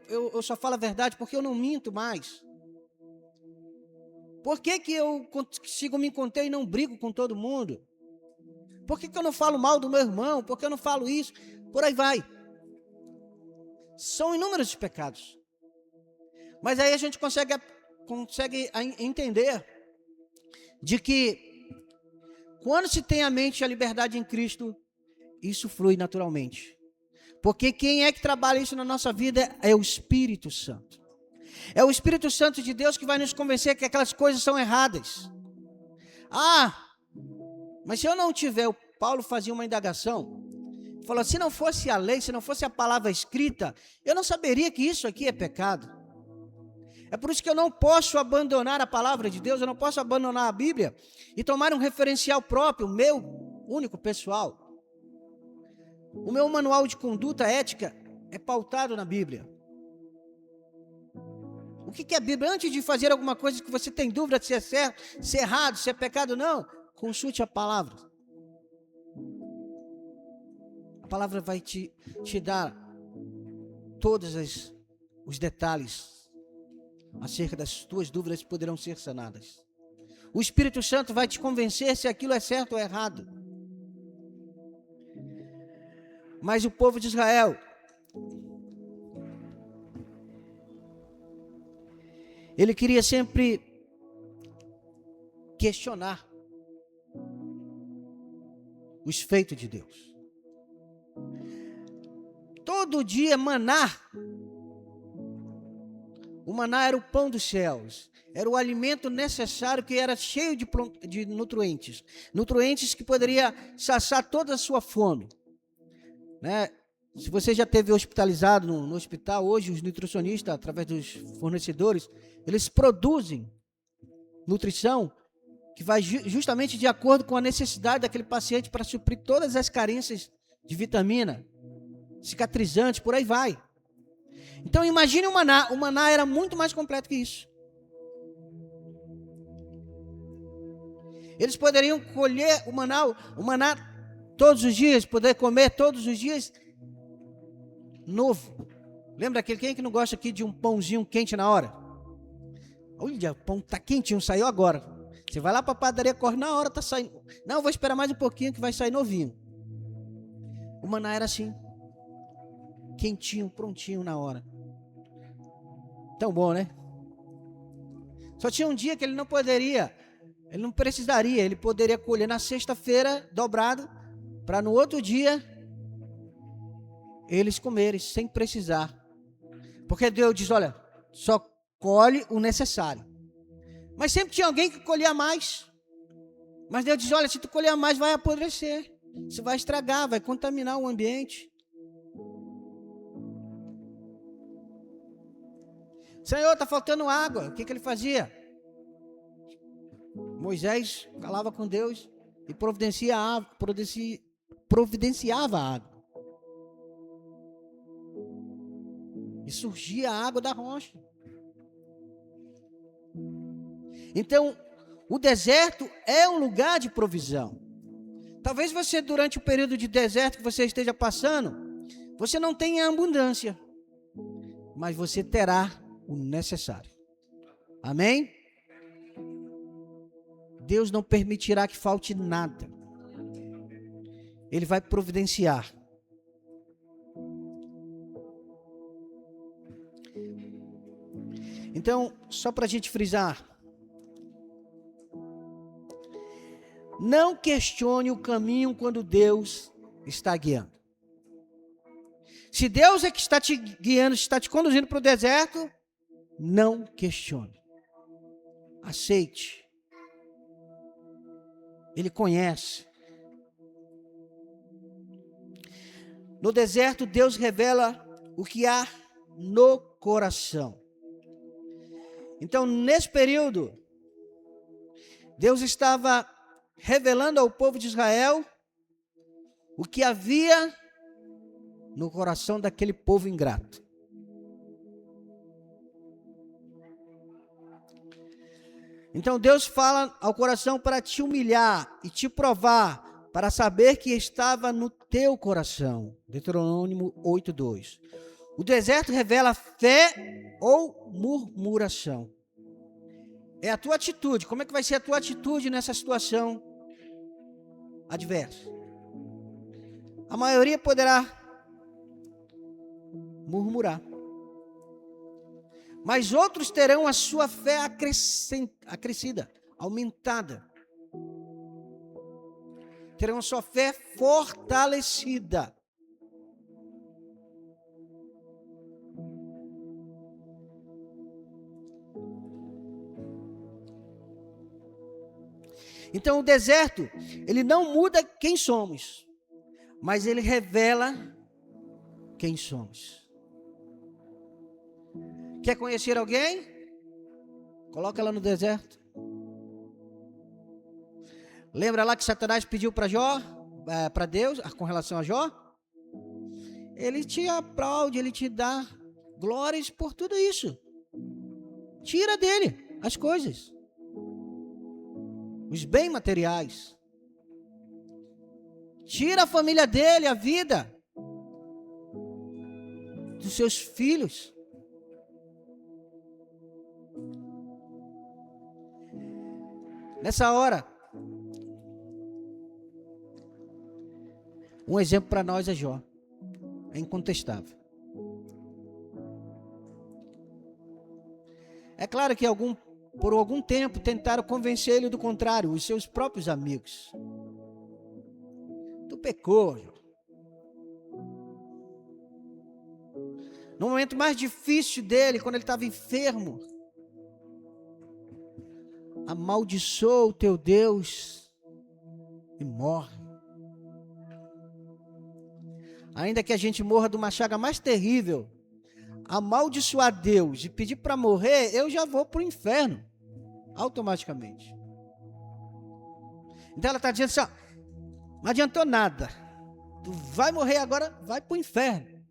eu só falo a verdade? Porque eu não minto mais. Por que eu consigo me conter e não brigo com todo mundo? Por que eu não falo mal do meu irmão? Por que eu não falo isso? Por aí vai. São inúmeros os pecados. Mas aí a gente consegue entender de que quando se tem a mente e a liberdade em Cristo, isso flui naturalmente. Porque quem é que trabalha isso na nossa vida é o Espírito Santo. É o Espírito Santo de Deus que vai nos convencer que aquelas coisas são erradas. Mas se eu não tiver, o Paulo fazia uma indagação, falou, se não fosse a lei, se não fosse a palavra escrita, eu não saberia que isso aqui é pecado. É por isso que eu não posso abandonar a palavra de Deus, eu não posso abandonar a Bíblia e tomar um referencial próprio, meu, único, pessoal. O meu manual de conduta ética é pautado na Bíblia. O que é a Bíblia? Antes de fazer alguma coisa que você tem dúvida se é certo, se é errado, se é pecado, não, consulte a palavra. A palavra vai te dar todos os detalhes acerca das tuas dúvidas que poderão ser sanadas. O Espírito Santo vai te convencer se aquilo é certo ou errado. Mas o povo de Israel, ele queria sempre questionar os feitos de Deus. Todo dia maná. O maná era o pão dos céus. Era o alimento necessário que era cheio de nutrientes. Nutrientes que poderia saciar toda a sua fome. Né? Se você já esteve hospitalizado no hospital, hoje os nutricionistas, através dos fornecedores, eles produzem nutrição que vai justamente de acordo com a necessidade daquele paciente para suprir todas as carências de vitamina, cicatrizantes, por aí vai. Então imagine o maná. O maná era muito mais completo que isso. Eles poderiam colher o maná todos os dias, poder comer todos os dias novo. Lembra aquele quem que não gosta aqui de um pãozinho quente na hora? Olha, o pão tá quentinho, saiu agora. Você vai lá para a padaria, corre na hora, tá saindo. Não, eu vou esperar mais um pouquinho que vai sair novinho. O maná era assim, quentinho, prontinho na hora. Tão bom, né? Só tinha um dia que ele não poderia, ele não precisaria, ele poderia colher na sexta-feira dobrado, para no outro dia eles comerem sem precisar. Porque Deus diz, olha, só colhe o necessário. Mas sempre tinha alguém que colhia mais. Mas Deus diz, olha, se tu colher mais vai apodrecer. Você vai estragar, vai contaminar o ambiente. Senhor, está faltando água. O que ele fazia? Moisés falava com Deus e providenciava a água. E surgia a água da rocha. Então, o deserto é um lugar de provisão. Talvez você, durante o período de deserto que você esteja passando, você não tenha abundância, mas você terá o necessário. Amém? Deus não permitirá que falte nada. Ele vai providenciar. Então, só para a gente frisar, não questione o caminho quando Deus está guiando. Se Deus é que está te guiando, está te conduzindo para o deserto, não questione. Aceite. Ele conhece. No deserto, Deus revela o que há no coração. Então, nesse período, Deus estava revelando ao povo de Israel o que havia no coração daquele povo ingrato. Então Deus fala ao coração para te humilhar e te provar, para saber que estava no teu coração. Deuteronômio 8:2. O deserto revela fé ou murmuração. É a tua atitude. Como é que vai ser a tua atitude nessa situação adversa? A maioria poderá murmurar, mas outros terão a sua fé acrescida, aumentada. Terão a sua fé fortalecida. Então o deserto, ele não muda quem somos, mas ele revela quem somos. Quer conhecer alguém? Coloca ela no deserto. Lembra lá que Satanás pediu para Jó, para Deus, com relação a Jó? Ele te aplaude, ele te dá glórias por tudo isso. Tira dele as coisas, os bens materiais. Tira a família dele, a vida dos seus filhos. Nessa hora, um exemplo para nós é Jó. É incontestável. É claro que por algum tempo tentaram convencer ele do contrário, os seus próprios amigos. Tu pecou, Jó. No momento mais difícil dele, quando ele estava enfermo, amaldiçoa o teu Deus e morre. Ainda que a gente morra de uma chaga mais terrível, amaldiçoar Deus e pedir para morrer, eu já vou para o inferno, automaticamente. Então ela está dizendo assim, ó, não adiantou nada, tu vai morrer agora, vai para o inferno.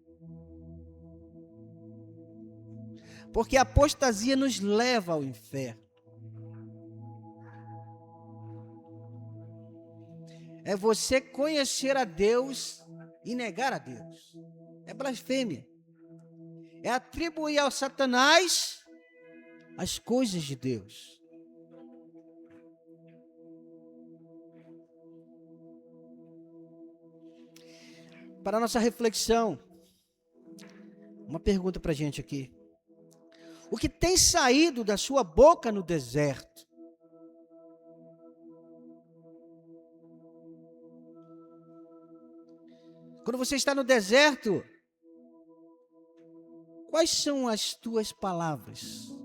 Porque a apostasia nos leva ao inferno. É você conhecer a Deus e negar a Deus. É blasfêmia. É atribuir ao Satanás as coisas de Deus. Para a nossa reflexão, uma pergunta para a gente aqui. O que tem saído da sua boca no deserto? Quando você está no deserto, quais são as tuas palavras?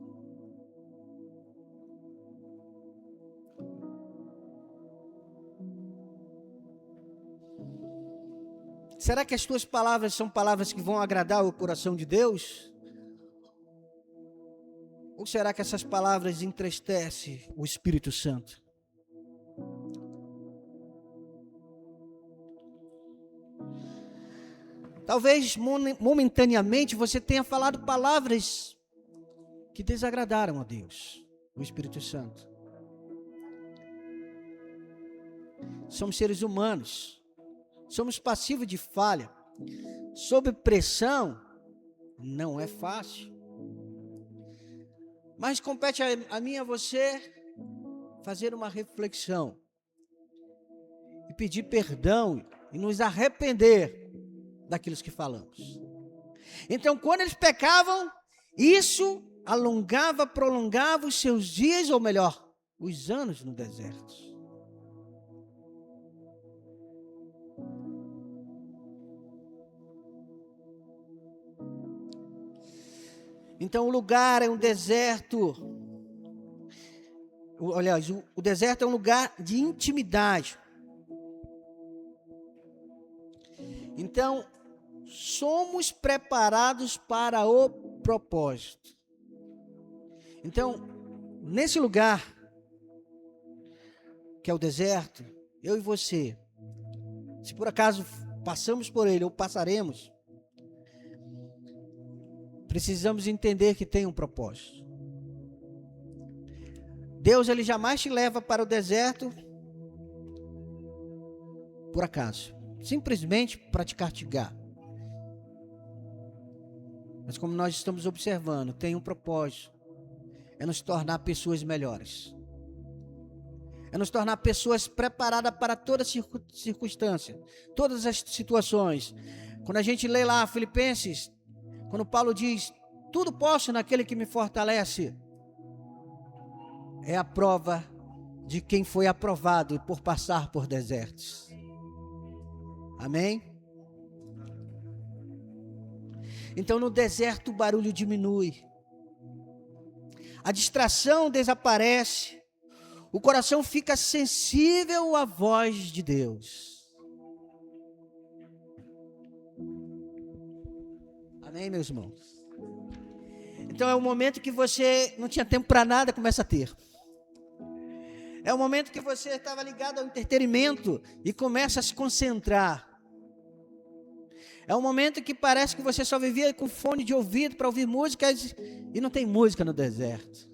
Será que as tuas palavras são palavras que vão agradar o coração de Deus? Ou será que essas palavras entristecem o Espírito Santo? Talvez momentaneamente você tenha falado palavras que desagradaram a Deus, o Espírito Santo. Somos seres humanos, somos passivos de falha. Sob pressão, não é fácil. Mas compete a mim e a você fazer uma reflexão e pedir perdão e nos arrepender daquilo que falamos. Então, quando eles pecavam, isso prolongava os seus dias, ou melhor, os anos no deserto. Então, o lugar é um deserto. Aliás, o deserto é um lugar de intimidade. Então, somos preparados para o propósito. Então, nesse lugar, que é o deserto, eu e você, se por acaso passamos por ele ou passaremos, precisamos entender que tem um propósito. Deus, ele jamais te leva para o deserto por acaso, simplesmente para te castigar. Mas como nós estamos observando, tem um propósito. É nos tornar pessoas melhores. É nos tornar pessoas preparadas para toda circunstância, todas as situações. Quando a gente lê lá Filipenses, quando Paulo diz, tudo posso naquele que me fortalece, é a prova de quem foi aprovado por passar por desertos. Amém? Então no deserto o barulho diminui, a distração desaparece, o coração fica sensível à voz de Deus. Amém, meus irmãos? Então é o momento que você não tinha tempo para nada, começa a ter. É o momento que você estava ligado ao entretenimento e começa a se concentrar. É um momento que parece que você só vivia com fone de ouvido para ouvir músicas e não tem música no deserto.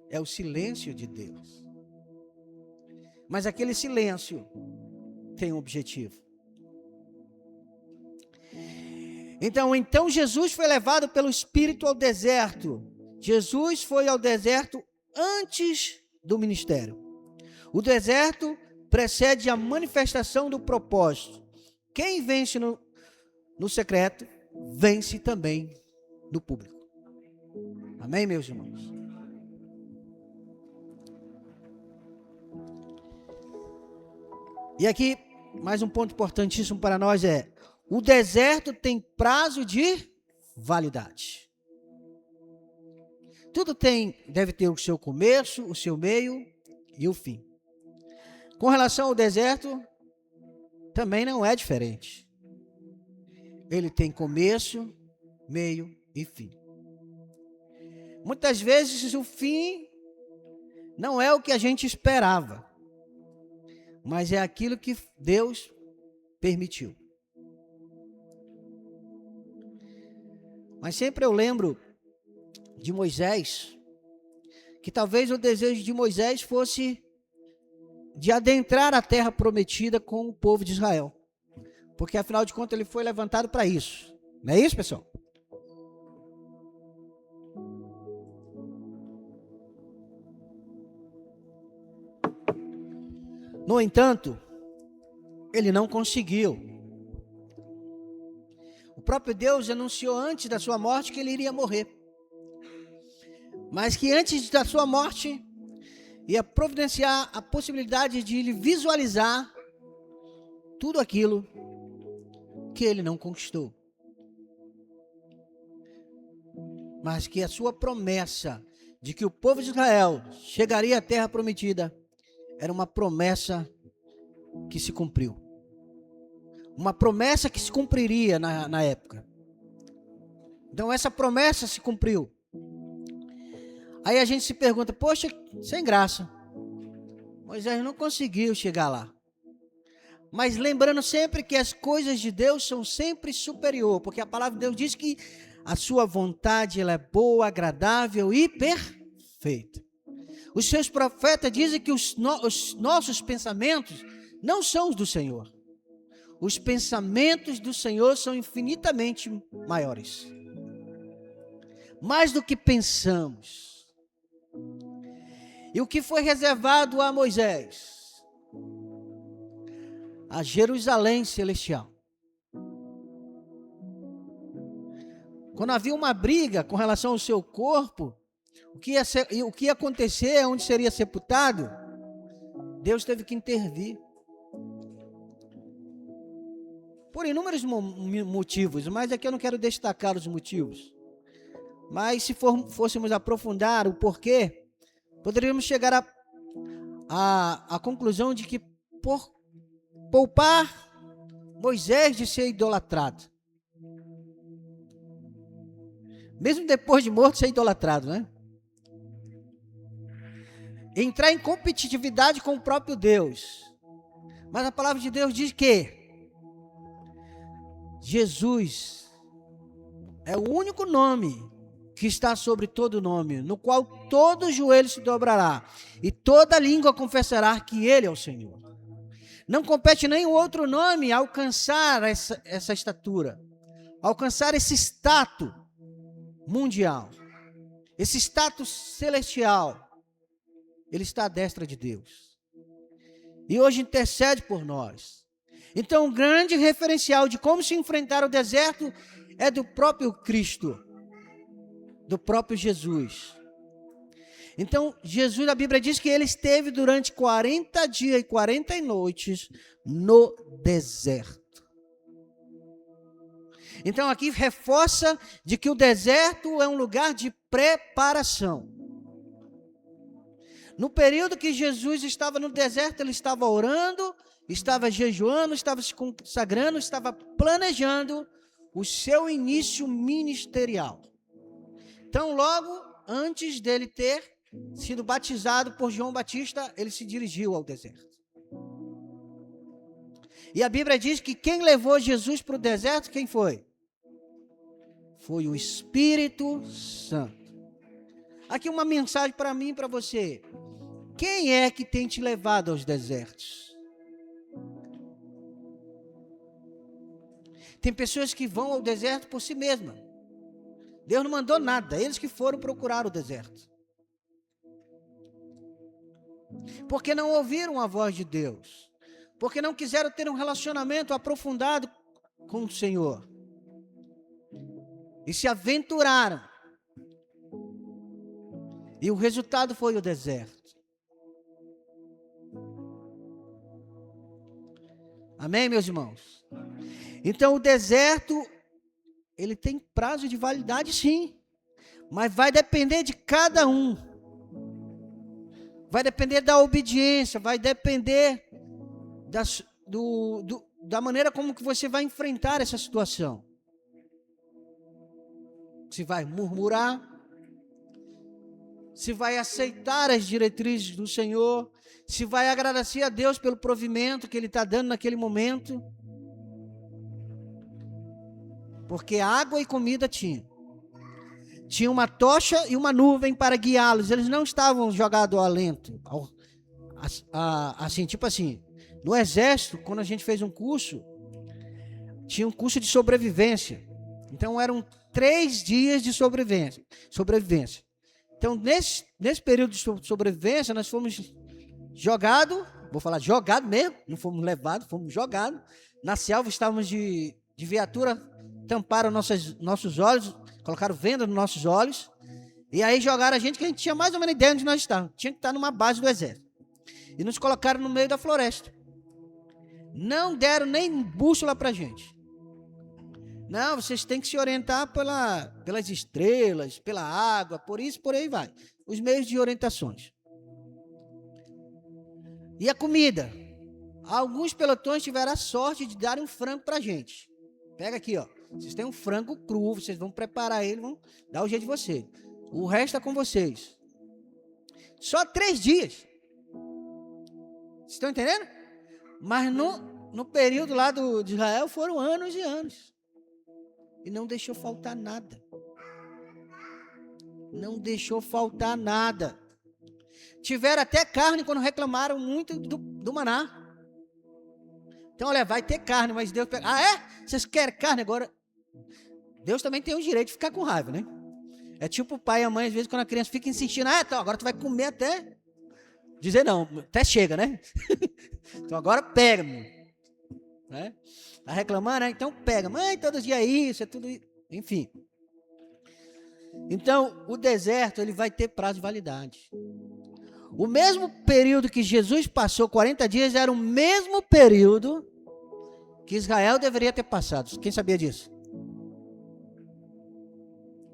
É o silêncio de Deus. Mas aquele silêncio tem um objetivo. Então Jesus foi levado pelo Espírito ao deserto. Jesus foi ao deserto antes do ministério. O deserto precede a manifestação do propósito. Quem vence no secreto, vence também no público. Amém, meus irmãos? E aqui, mais um ponto importantíssimo para nós é: o deserto tem prazo de validade. Tudo deve ter o seu começo, o seu meio e o fim. Com relação ao deserto, também não é diferente. Ele tem começo, meio e fim. Muitas vezes o fim não é o que a gente esperava, mas é aquilo que Deus permitiu. Mas sempre eu lembro de Moisés, que talvez o desejo de Moisés fosse de adentrar a terra prometida com o povo de Israel. Porque afinal de contas ele foi levantado para isso. Não é isso, pessoal? No entanto, ele não conseguiu. O próprio Deus anunciou antes da sua morte que ele iria morrer. Mas que antes da sua morte ia providenciar a possibilidade de ele visualizar tudo aquilo que ele não conquistou. Mas que a sua promessa de que o povo de Israel chegaria à terra prometida era uma promessa que se cumpriu. Uma promessa que se cumpriria na época. Então essa promessa se cumpriu. Aí a gente se pergunta, poxa, sem graça. Moisés não conseguiu chegar lá. Mas lembrando sempre que as coisas de Deus são sempre superior, porque a palavra de Deus diz que a sua vontade ela é boa, agradável e perfeita. Os seus profetas dizem que os nossos pensamentos não são os do Senhor. Os pensamentos do Senhor são infinitamente maiores. Mais do que pensamos. E o que foi reservado a Moisés? A Jerusalém celestial. Quando havia uma briga com relação ao seu corpo, o que ia acontecer, onde seria sepultado, Deus teve que intervir. Por inúmeros motivos, mas aqui eu não quero destacar os motivos. Mas se fôssemos aprofundar o porquê, poderíamos chegar à conclusão de que por poupar Moisés de ser idolatrado. Mesmo depois de morto ser idolatrado, né? Entrar em competitividade com o próprio Deus. Mas a palavra de Deus diz que Jesus é o único nome que está sobre todo nome, no qual todo joelho se dobrará e toda língua confessará que Ele é o Senhor. Não compete nenhum outro nome alcançar essa estatura, alcançar esse status mundial, esse status celestial. Ele está à destra de Deus e hoje intercede por nós. Então, um grande referencial de como se enfrentar o deserto é do próprio Cristo, do próprio Jesus. Então, Jesus, a Bíblia diz que ele esteve durante 40 dias e 40 noites no deserto. Então, aqui reforça de que o deserto é um lugar de preparação. No período que Jesus estava no deserto, ele estava orando, estava jejuando, estava se consagrando, estava planejando o seu início ministerial. Então, logo antes dele ter sido batizado por João Batista, ele se dirigiu ao deserto. E a Bíblia diz que quem levou Jesus para o deserto, quem foi? Foi o Espírito Santo. Aqui uma mensagem para mim e para você. Quem é que tem te levado aos desertos? Tem pessoas que vão ao deserto por si mesmas. Deus não mandou nada, eles que foram procurar o deserto. Porque não ouviram a voz de Deus. Porque não quiseram ter um relacionamento aprofundado com o Senhor. E se aventuraram. E o resultado foi o deserto. Amém, meus irmãos? Então o deserto, ele tem prazo de validade, sim. Mas vai depender de cada um. Vai depender da obediência, vai depender da maneira como que você vai enfrentar essa situação. Se vai murmurar, se vai aceitar as diretrizes do Senhor, se vai agradecer a Deus pelo provimento que Ele está dando naquele momento. Porque água e comida tinha. Tinha uma tocha e uma nuvem para guiá-los. Eles não estavam jogados ao alento. Assim, tipo assim, no exército, quando a gente fez um curso, tinha um curso de sobrevivência. Então eram 3 dias de sobrevivência. Então, nesse período de sobrevivência, nós fomos jogados, vou falar jogado mesmo, não fomos levados, fomos jogados. Na selva estávamos de viatura, tamparam nossos olhos, colocaram venda nos nossos olhos, e aí jogaram a gente, que a gente tinha mais ou menos ideia onde nós estávamos. Tinha que estar numa base do exército. E nos colocaram no meio da floresta. Não deram nem bússola para a gente. Não, vocês têm que se orientar pelas estrelas, pela água, por isso, por aí vai. Os meios de orientações. E a comida? Alguns pelotões tiveram a sorte de darem um frango para a gente. Pega aqui, ó. Vocês têm um frango cru, vocês vão preparar ele, vão dar o jeito de vocês. O resto é com vocês. Só 3 dias. Vocês estão entendendo? Mas no período lá de Israel foram anos e anos. E não deixou faltar nada. Não deixou faltar nada. Tiveram até carne quando reclamaram muito do maná. Então, olha, vai ter carne, mas Deus pega. Ah, é? Vocês querem carne agora? Deus também tem o direito de ficar com raiva, né? É tipo o pai e a mãe, às vezes, quando a criança fica insistindo, então, agora tu vai comer até... Dizer não, até chega, né? Então, agora pega, meu. Né? Tá reclamando, né? Então pega. Mãe, todo dia é isso, é tudo isso. Enfim. Então, o deserto, ele vai ter prazo de validade. O mesmo período que Jesus passou, 40 dias, era o mesmo período que Israel deveria ter passado. Quem sabia disso?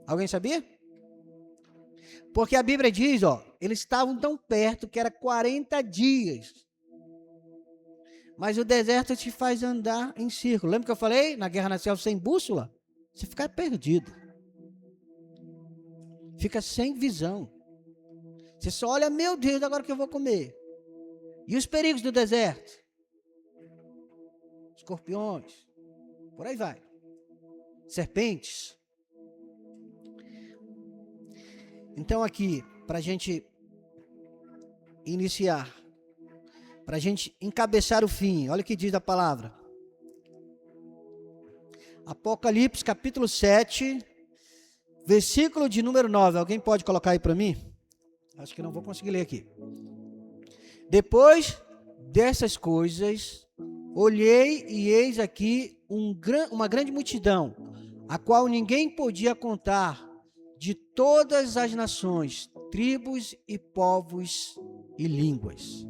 Alguém sabia? Porque a Bíblia diz, ó, eles estavam tão perto que era 40 dias. Mas o deserto te faz andar em círculo. Lembra que eu falei? Na guerra na selva sem bússola? Você fica perdido. Fica sem visão. Você só olha, meu Deus, agora que eu vou comer. E os perigos do deserto? Escorpiões. Por aí vai. Serpentes. Então aqui, para a gente iniciar, para a gente encabeçar o fim, olha o que diz a palavra. Apocalipse capítulo 7, versículo de número 9. Alguém pode colocar aí para mim? Acho que não vou conseguir ler aqui. Depois dessas coisas, olhei e eis aqui uma grande multidão, a qual ninguém podia contar, de todas as nações, tribos e povos e línguas.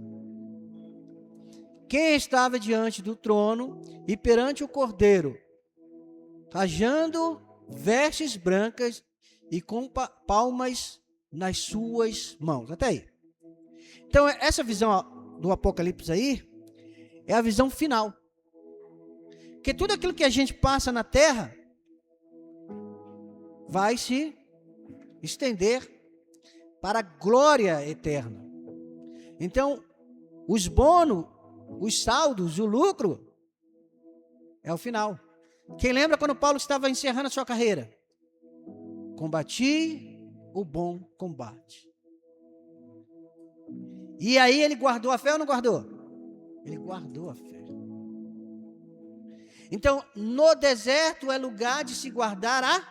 Quem estava diante do trono e perante o Cordeiro, trajando vestes brancas e com palmas nas suas mãos. Até aí. Então, essa visão do Apocalipse aí é a visão final. Porque tudo aquilo que a gente passa na terra vai se estender para a glória eterna. Então, os bônus, os saldos, o lucro é o final. Quem lembra quando Paulo estava encerrando a sua carreira? Combati o bom combate. E aí ele guardou a fé ou não guardou? Ele guardou a fé. Então, no deserto é lugar de se guardar a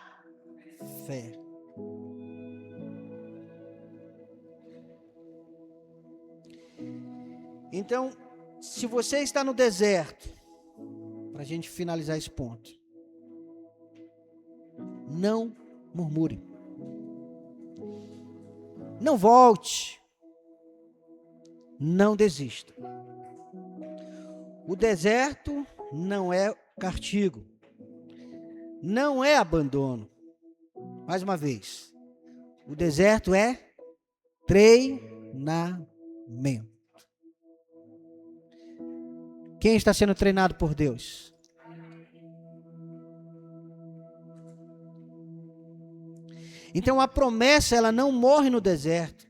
fé. Então, se você está no deserto, para a gente finalizar esse ponto, não murmure. Não volte. Não desista. O deserto não é castigo. Não é abandono. Mais uma vez. O deserto é treinamento. Quem está sendo treinado por Deus? Então a promessa, ela não morre no deserto.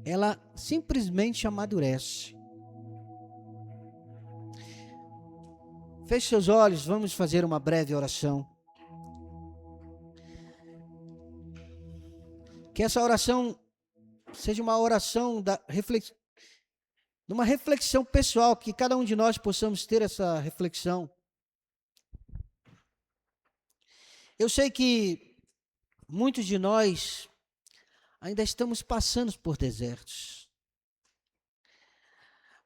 Ela simplesmente amadurece. Feche seus olhos, vamos fazer uma breve oração. Que essa oração seja uma oração de uma reflexão pessoal, que cada um de nós possamos ter essa reflexão. Eu sei que muitos de nós ainda estamos passando por desertos.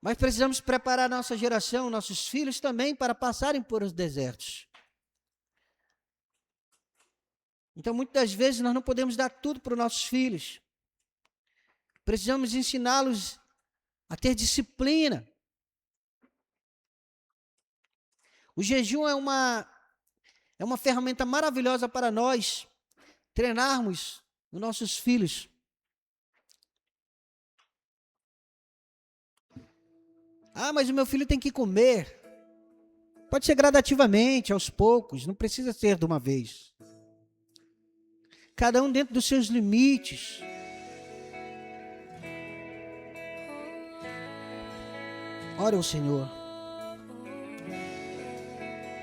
Mas precisamos preparar nossa geração, nossos filhos também, para passarem por os desertos. Então, muitas das vezes, nós não podemos dar tudo para os nossos filhos. Precisamos ensiná-los a ter disciplina. O jejum é uma ferramenta maravilhosa para nós treinarmos os nossos filhos. Ah, mas o meu filho tem que comer. Pode ser gradativamente, aos poucos, não precisa ser de uma vez. Cada um dentro dos seus limites. Ore ao Senhor.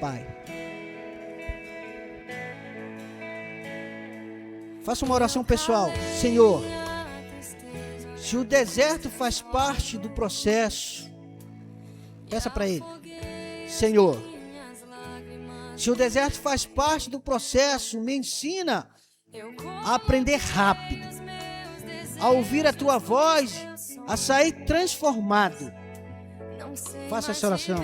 Pai. Faça uma oração pessoal. Senhor, se o deserto faz parte do processo, peça para Ele. Senhor, se o deserto faz parte do processo, me ensina a aprender rápido, a ouvir a Tua voz, a sair transformado. Faça essa oração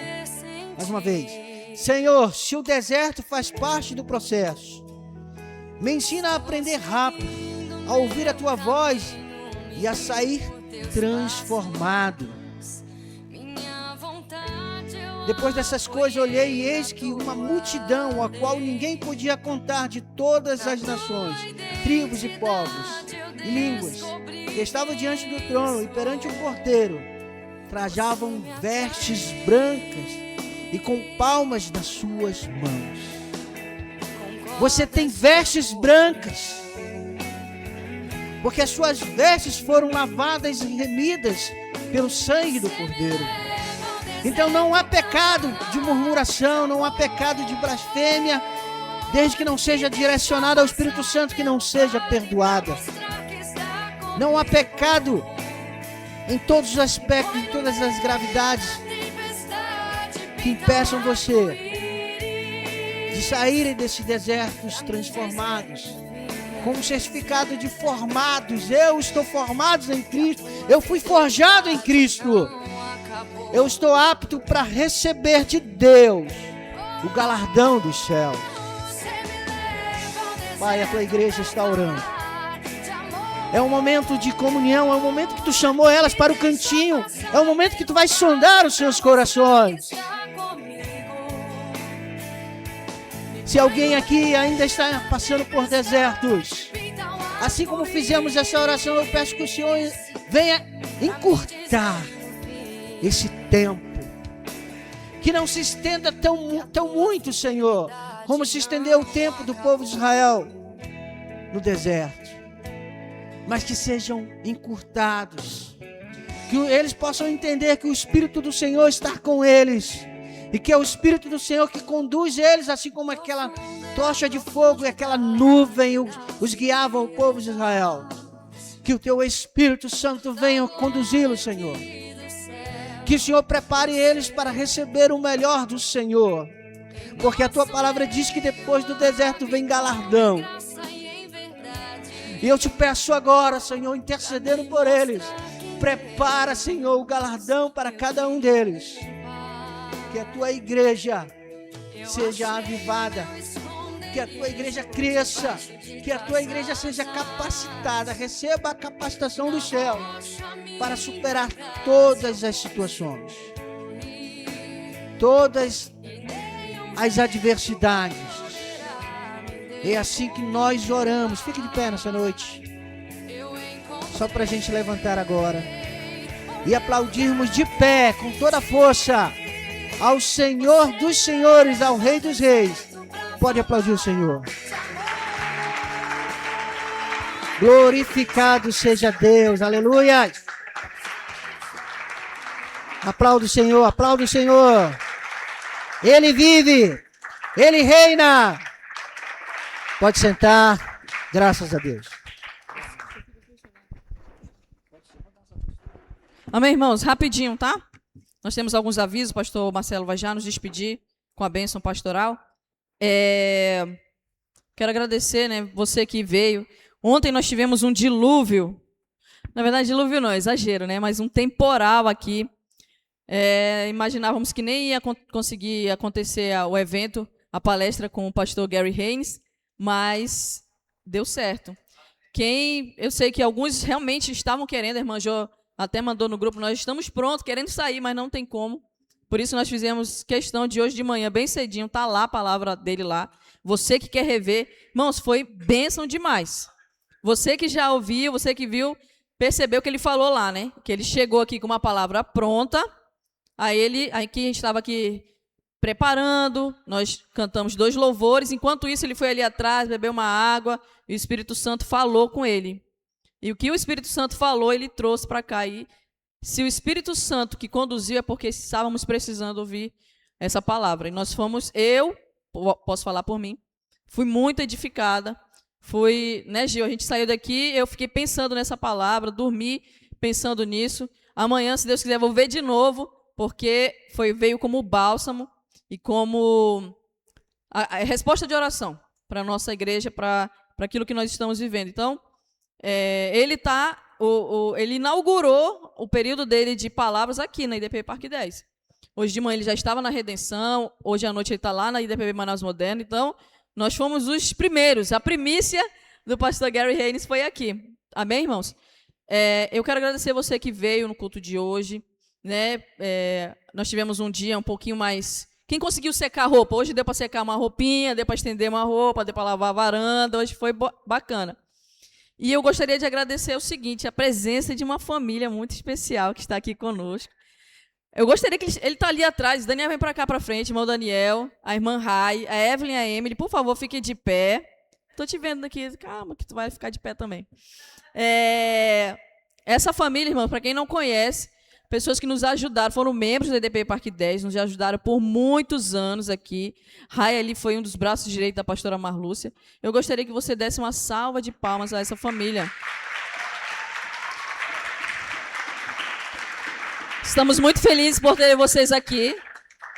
mais uma vez. Senhor, se o deserto faz parte do processo, me ensina a aprender rápido, a ouvir a Tua voz e a sair transformado. Depois dessas coisas, olhei e eis que uma multidão, a qual ninguém podia contar, de todas as nações, tribos e povos e línguas, que estavam diante do trono e perante o Cordeiro, trajavam vestes brancas e com palmas nas suas mãos. Você tem vestes brancas, porque as suas vestes foram lavadas e remidas pelo sangue do Cordeiro. Então não há pecado de murmuração, não há pecado de blasfêmia, desde que não seja direcionada ao Espírito Santo, que não seja perdoada. Não há pecado em todos os aspectos, em todas as gravidades, que impeçam você de saírem desses desertos transformados, com um certificado de formados. Eu estou formado em Cristo, eu fui forjado em Cristo. Eu estou apto para receber de Deus o galardão dos céus. Pai, a Tua igreja está orando. É um momento de comunhão, é um momento que Tu chamou elas para o cantinho, é um momento que Tu vai sondar os seus corações. Se alguém aqui ainda está passando por desertos, assim como fizemos essa oração, eu peço que o Senhor venha encurtar esse tempo, que não se estenda tão muito, Senhor, como se estendeu o tempo do povo de Israel no deserto, mas que sejam encurtados, que eles possam entender que o Espírito do Senhor está com eles, e que é o Espírito do Senhor que conduz eles, assim como aquela tocha de fogo e aquela nuvem os guiavam, o povo de Israel. Que o Teu Espírito Santo venha conduzi-los, Senhor. Que o Senhor prepare eles para receber o melhor do Senhor, porque a Tua palavra diz que depois do deserto vem galardão. E eu te peço agora, Senhor, intercedendo por eles, prepara, Senhor, o galardão para cada um deles. Que a Tua igreja seja avivada, que a Tua igreja cresça, que a Tua igreja seja capacitada, receba a capacitação do céu para superar todas as situações, todas as adversidades. É assim que nós oramos. Fique de pé nessa noite, só para a gente levantar agora e aplaudirmos de pé com toda a força ao Senhor dos Senhores, ao Rei dos Reis. Pode aplaudir o Senhor. Glorificado seja Deus, aleluia. Aplauda o Senhor, aplauda o Senhor. Ele vive, Ele reina. Pode sentar, graças a Deus. Amém, irmãos? Rapidinho, tá? Nós temos alguns avisos, o pastor Marcelo vai já nos despedir com a bênção pastoral. Quero agradecer, né, você que veio. Ontem nós tivemos um dilúvio. Na verdade, dilúvio não, exagero, né? Mas um temporal aqui. Imaginávamos que nem ia conseguir acontecer o evento, a palestra com o pastor Gary Haynes, mas deu certo. Eu sei que alguns realmente estavam querendo, a irmã Jo até mandou no grupo, nós estamos prontos, querendo sair, mas não tem como. Por isso nós fizemos questão de hoje de manhã, bem cedinho, tá lá a palavra dele lá. Você que quer rever, irmãos, foi bênção demais. Você que já ouviu, você que viu, percebeu que ele falou lá, né? Que ele chegou aqui com uma palavra pronta. Aí que a gente estava aqui preparando, nós cantamos 2 louvores. Enquanto isso, ele foi ali atrás, bebeu uma água, e o Espírito Santo falou com ele. E o que o Espírito Santo falou, ele trouxe para cá. E se o Espírito Santo que conduziu, é porque estávamos precisando ouvir essa palavra. E nós fomos, eu posso falar por mim, fui muito edificada. Né, Gil? A gente saiu daqui, eu fiquei pensando nessa palavra, dormi pensando nisso. Amanhã, se Deus quiser, vou ver de novo, porque veio como bálsamo e como a resposta de oração para a nossa igreja, para aquilo que nós estamos vivendo. Então, ele inaugurou o período dele de palavras aqui na IDP Parque 10. Hoje de manhã ele já estava na Redenção, hoje à noite ele está lá na IDPB Manaus Moderno. Então, nós fomos os primeiros. A primícia do pastor Gary Haynes foi aqui. Amém, irmãos? Eu quero agradecer você que veio no culto de hoje. Né? Nós tivemos um dia um pouquinho mais... Quem conseguiu secar a roupa? Hoje deu para secar uma roupinha, deu para estender uma roupa, deu para lavar a varanda. Hoje foi bacana. E eu gostaria de agradecer o seguinte, a presença de uma família muito especial que está aqui conosco. Eu gostaria que ele está ali atrás. Daniel, vem para cá para frente, irmão Daniel, a irmã Rai, a Evelyn e a Emily, por favor, fiquem de pé. Estou te vendo aqui, calma que tu vai ficar de pé também. Essa família, irmão, para quem não conhece, pessoas que nos ajudaram, foram membros da IDP Parque 10, nos ajudaram por muitos anos aqui. Rai ali foi um dos braços direitos da pastora Marlúcia. Eu gostaria que você desse uma salva de palmas a essa família. Estamos muito felizes por ter vocês aqui.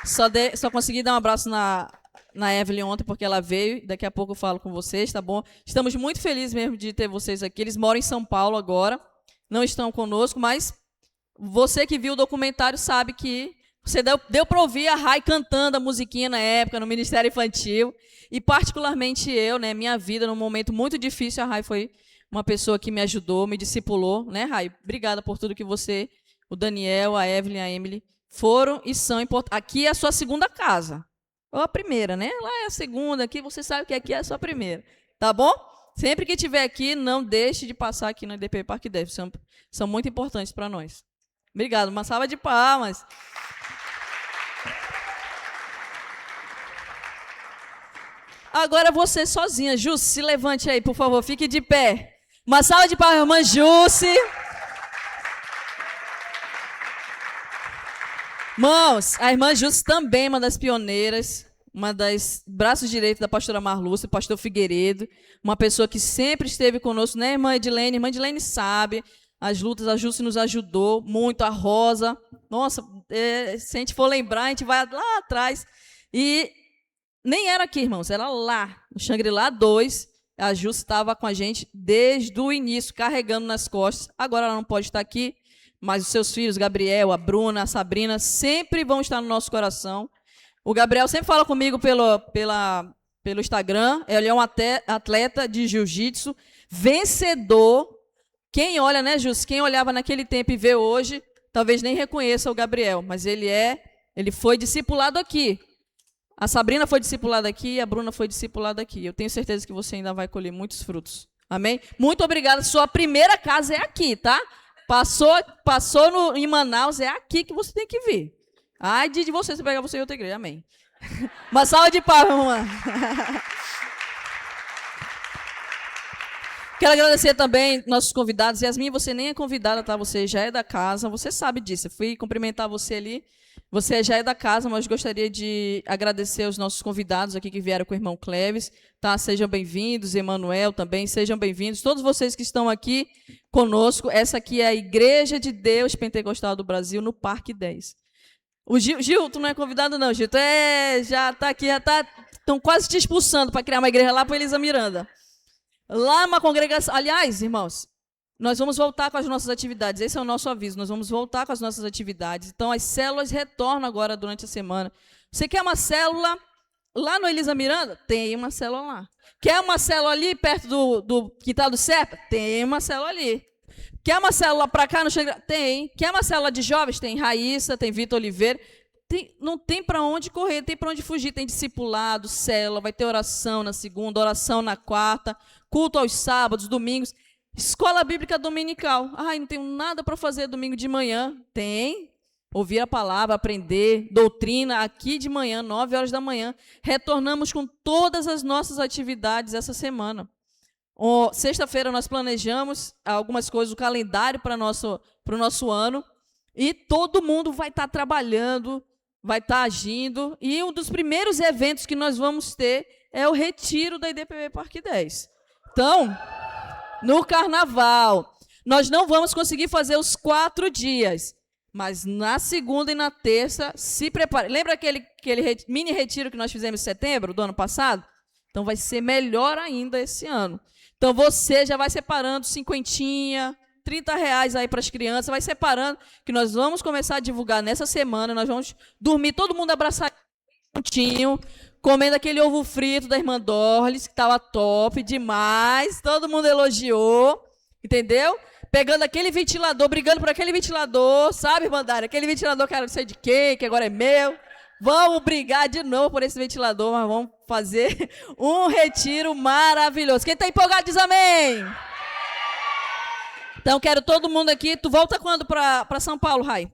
Só consegui dar um abraço na Evelyn ontem, porque ela veio. Daqui a pouco eu falo com vocês, tá bom? Estamos muito felizes mesmo de ter vocês aqui. Eles moram em São Paulo agora, não estão conosco, mas você que viu o documentário sabe que você deu para ouvir a Rai cantando a musiquinha na época, no Ministério Infantil. E particularmente eu, né, minha vida, num momento muito difícil, a Rai foi uma pessoa que me ajudou, me discipulou, né, Rai? Obrigada por tudo que você... O Daniel, a Evelyn, a Emily foram e são importantes. Aqui é a sua segunda casa. Ou a primeira, né? Lá é a segunda, aqui você sabe que aqui é a sua primeira. Tá bom? Sempre que estiver aqui, não deixe de passar aqui no IDP Parque 10. São muito importantes para nós. Obrigado. Uma salva de palmas. Agora você sozinha. Jusce, se levante aí, por favor, fique de pé. Uma salva de palmas, irmã Jusce. Irmãos, a irmã Jusce também é uma das pioneiras, uma das braços direitos da pastora Marlúcia, pastor Figueiredo, uma pessoa que sempre esteve conosco, né, irmã Edilene? Irmã Edilene sabe as lutas, a Jusce nos ajudou muito, a Rosa. Nossa, se a gente for lembrar, a gente vai lá atrás. E nem era aqui, irmãos, era lá, no Shangri-La 2. A Jusce estava com a gente desde o início, carregando nas costas. Agora ela não pode estar aqui, mas os seus filhos, Gabriel, a Bruna, a Sabrina, sempre vão estar no nosso coração. O Gabriel sempre fala comigo pelo Instagram. Ele é um atleta de jiu-jitsu, vencedor. Quem olha, né, Jusce? Quem olhava naquele tempo e vê hoje, talvez nem reconheça o Gabriel, mas ele foi discipulado aqui. A Sabrina foi discipulada aqui, a Bruna foi discipulada aqui. Eu tenho certeza que você ainda vai colher muitos frutos. Amém? Muito obrigada. Sua primeira casa é aqui, tá? Passou em Manaus, é aqui que você tem que vir. Ai, de você pegar você em outra igreja. Amém. Uma salva de palmas, irmã. Quero agradecer também nossos convidados. Yasmin, você nem é convidada, tá? Você já é da casa, você sabe disso. Eu fui cumprimentar você ali. Você já é da casa, mas gostaria de agradecer aos nossos convidados aqui que vieram com o irmão Cleves, tá? Sejam bem-vindos, Emanuel também, sejam bem-vindos. Todos vocês que estão aqui conosco, essa aqui é a Igreja de Deus Pentecostal do Brasil, no Parque 10. O Gil, tu não é convidado não, Gil. Tu já está aqui, estão quase te expulsando para criar uma igreja lá para Elisa Miranda. Lá uma congregação. Aliás, irmãos, nós vamos voltar com as nossas atividades. Esse é o nosso aviso. Nós vamos voltar com as nossas atividades. Então, as células retornam agora durante a semana. Você quer uma célula lá no Elisa Miranda? Tem uma célula lá. Quer uma célula ali perto do Quintal do Serpa? Tem uma célula ali. Quer uma célula para cá? Tem. Quer uma célula de jovens? Tem Raíssa, tem Vitor Oliveira. Não tem para onde correr, tem para onde fugir. Tem discipulado, célula, vai ter oração na segunda, oração na quarta, culto aos sábados, domingos. Escola bíblica dominical. Ai, não tenho nada para fazer domingo de manhã. Tem. Ouvir a palavra, aprender, doutrina, aqui de manhã, 9 horas da manhã. Retornamos com todas as nossas atividades essa semana. Sexta-feira nós planejamos algumas coisas, o calendário para o nosso ano. E todo mundo vai estar trabalhando, vai estar agindo. E um dos primeiros eventos que nós vamos ter é o retiro da IDPB Parque 10. Então, no carnaval, nós não vamos conseguir fazer os 4 dias, mas na segunda e na terça, se prepare. Lembra aquele mini retiro que nós fizemos em setembro do ano passado? Então, vai ser melhor ainda esse ano. Então, você já vai separando 50, 30 reais aí para as crianças, vai separando, que nós vamos começar a divulgar nessa semana, nós vamos dormir todo mundo abraçadinho, comendo aquele ovo frito da irmã Dorlis, que estava top demais, todo mundo elogiou, entendeu? Pegando aquele ventilador, brigando por aquele ventilador, sabe, irmã Dária? Aquele ventilador que era não sei de quem, que agora é meu. Vamos brigar de novo por esse ventilador, mas vamos fazer um retiro maravilhoso. Quem está empolgado diz amém. Então, quero todo mundo aqui. Tu volta quando para São Paulo, Rai?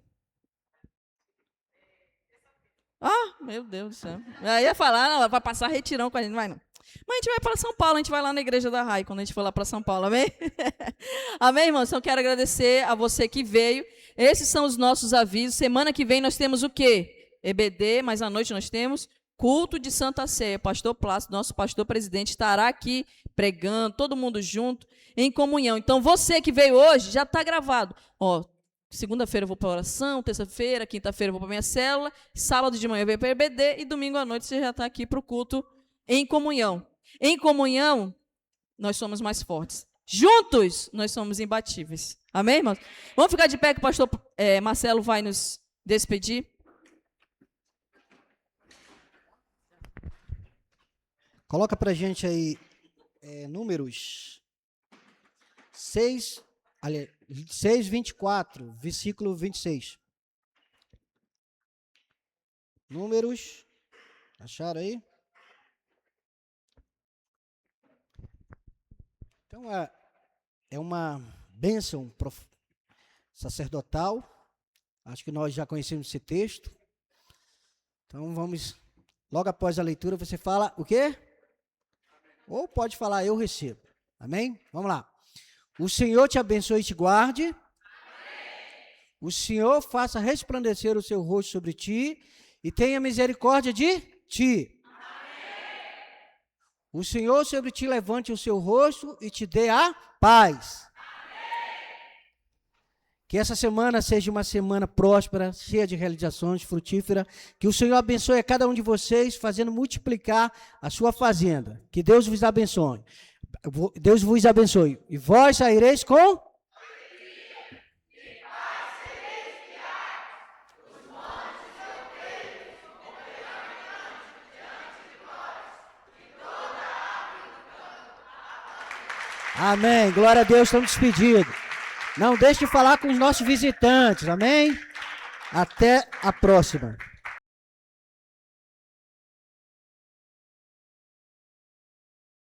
Ah, meu Deus do céu. Eu ia falar, não, vai passar retirão com a gente, não vai não. Mas a gente vai para São Paulo, a gente vai lá na igreja da Rai, quando a gente for lá para São Paulo, amém? Amém, irmãos? Então, quero agradecer a você que veio. Esses são os nossos avisos. Semana que vem nós temos o quê? EBD, mas à noite nós temos culto de Santa Ceia. Pastor Plácido, nosso pastor presidente, estará aqui pregando, todo mundo junto, em comunhão. Então, você que veio hoje, já está gravado. Ó, segunda-feira eu vou para a oração, terça-feira, quinta-feira eu vou para a minha célula, sábado de manhã eu venho para a EBD e domingo à noite você já está aqui para o culto em comunhão. Em comunhão, nós somos mais fortes. Juntos, nós somos imbatíveis. Amém, irmãos? Vamos ficar de pé que o pastor Marcelo vai nos despedir. Coloca para a gente aí Números 6, 24, versículo 26. Números, acharam aí? Então, é uma bênção sacerdotal. Acho que nós já conhecemos esse texto. Então, vamos, logo após a leitura, você fala o quê? Ou pode falar, eu recebo. Amém? Vamos lá. O Senhor te abençoe e te guarde. Amém. O Senhor faça resplandecer o seu rosto sobre ti e tenha misericórdia de ti. Amém. O Senhor sobre ti levante o seu rosto e te dê a paz. Que essa semana seja uma semana próspera, cheia de realizações, frutífera. Que o Senhor abençoe a cada um de vocês, fazendo multiplicar a sua fazenda. Que Deus vos abençoe. Deus vos abençoe. E vós saireis com... Amém. Glória a Deus, estamos despedidos. Não deixe de falar com os nossos visitantes, amém? Até a próxima.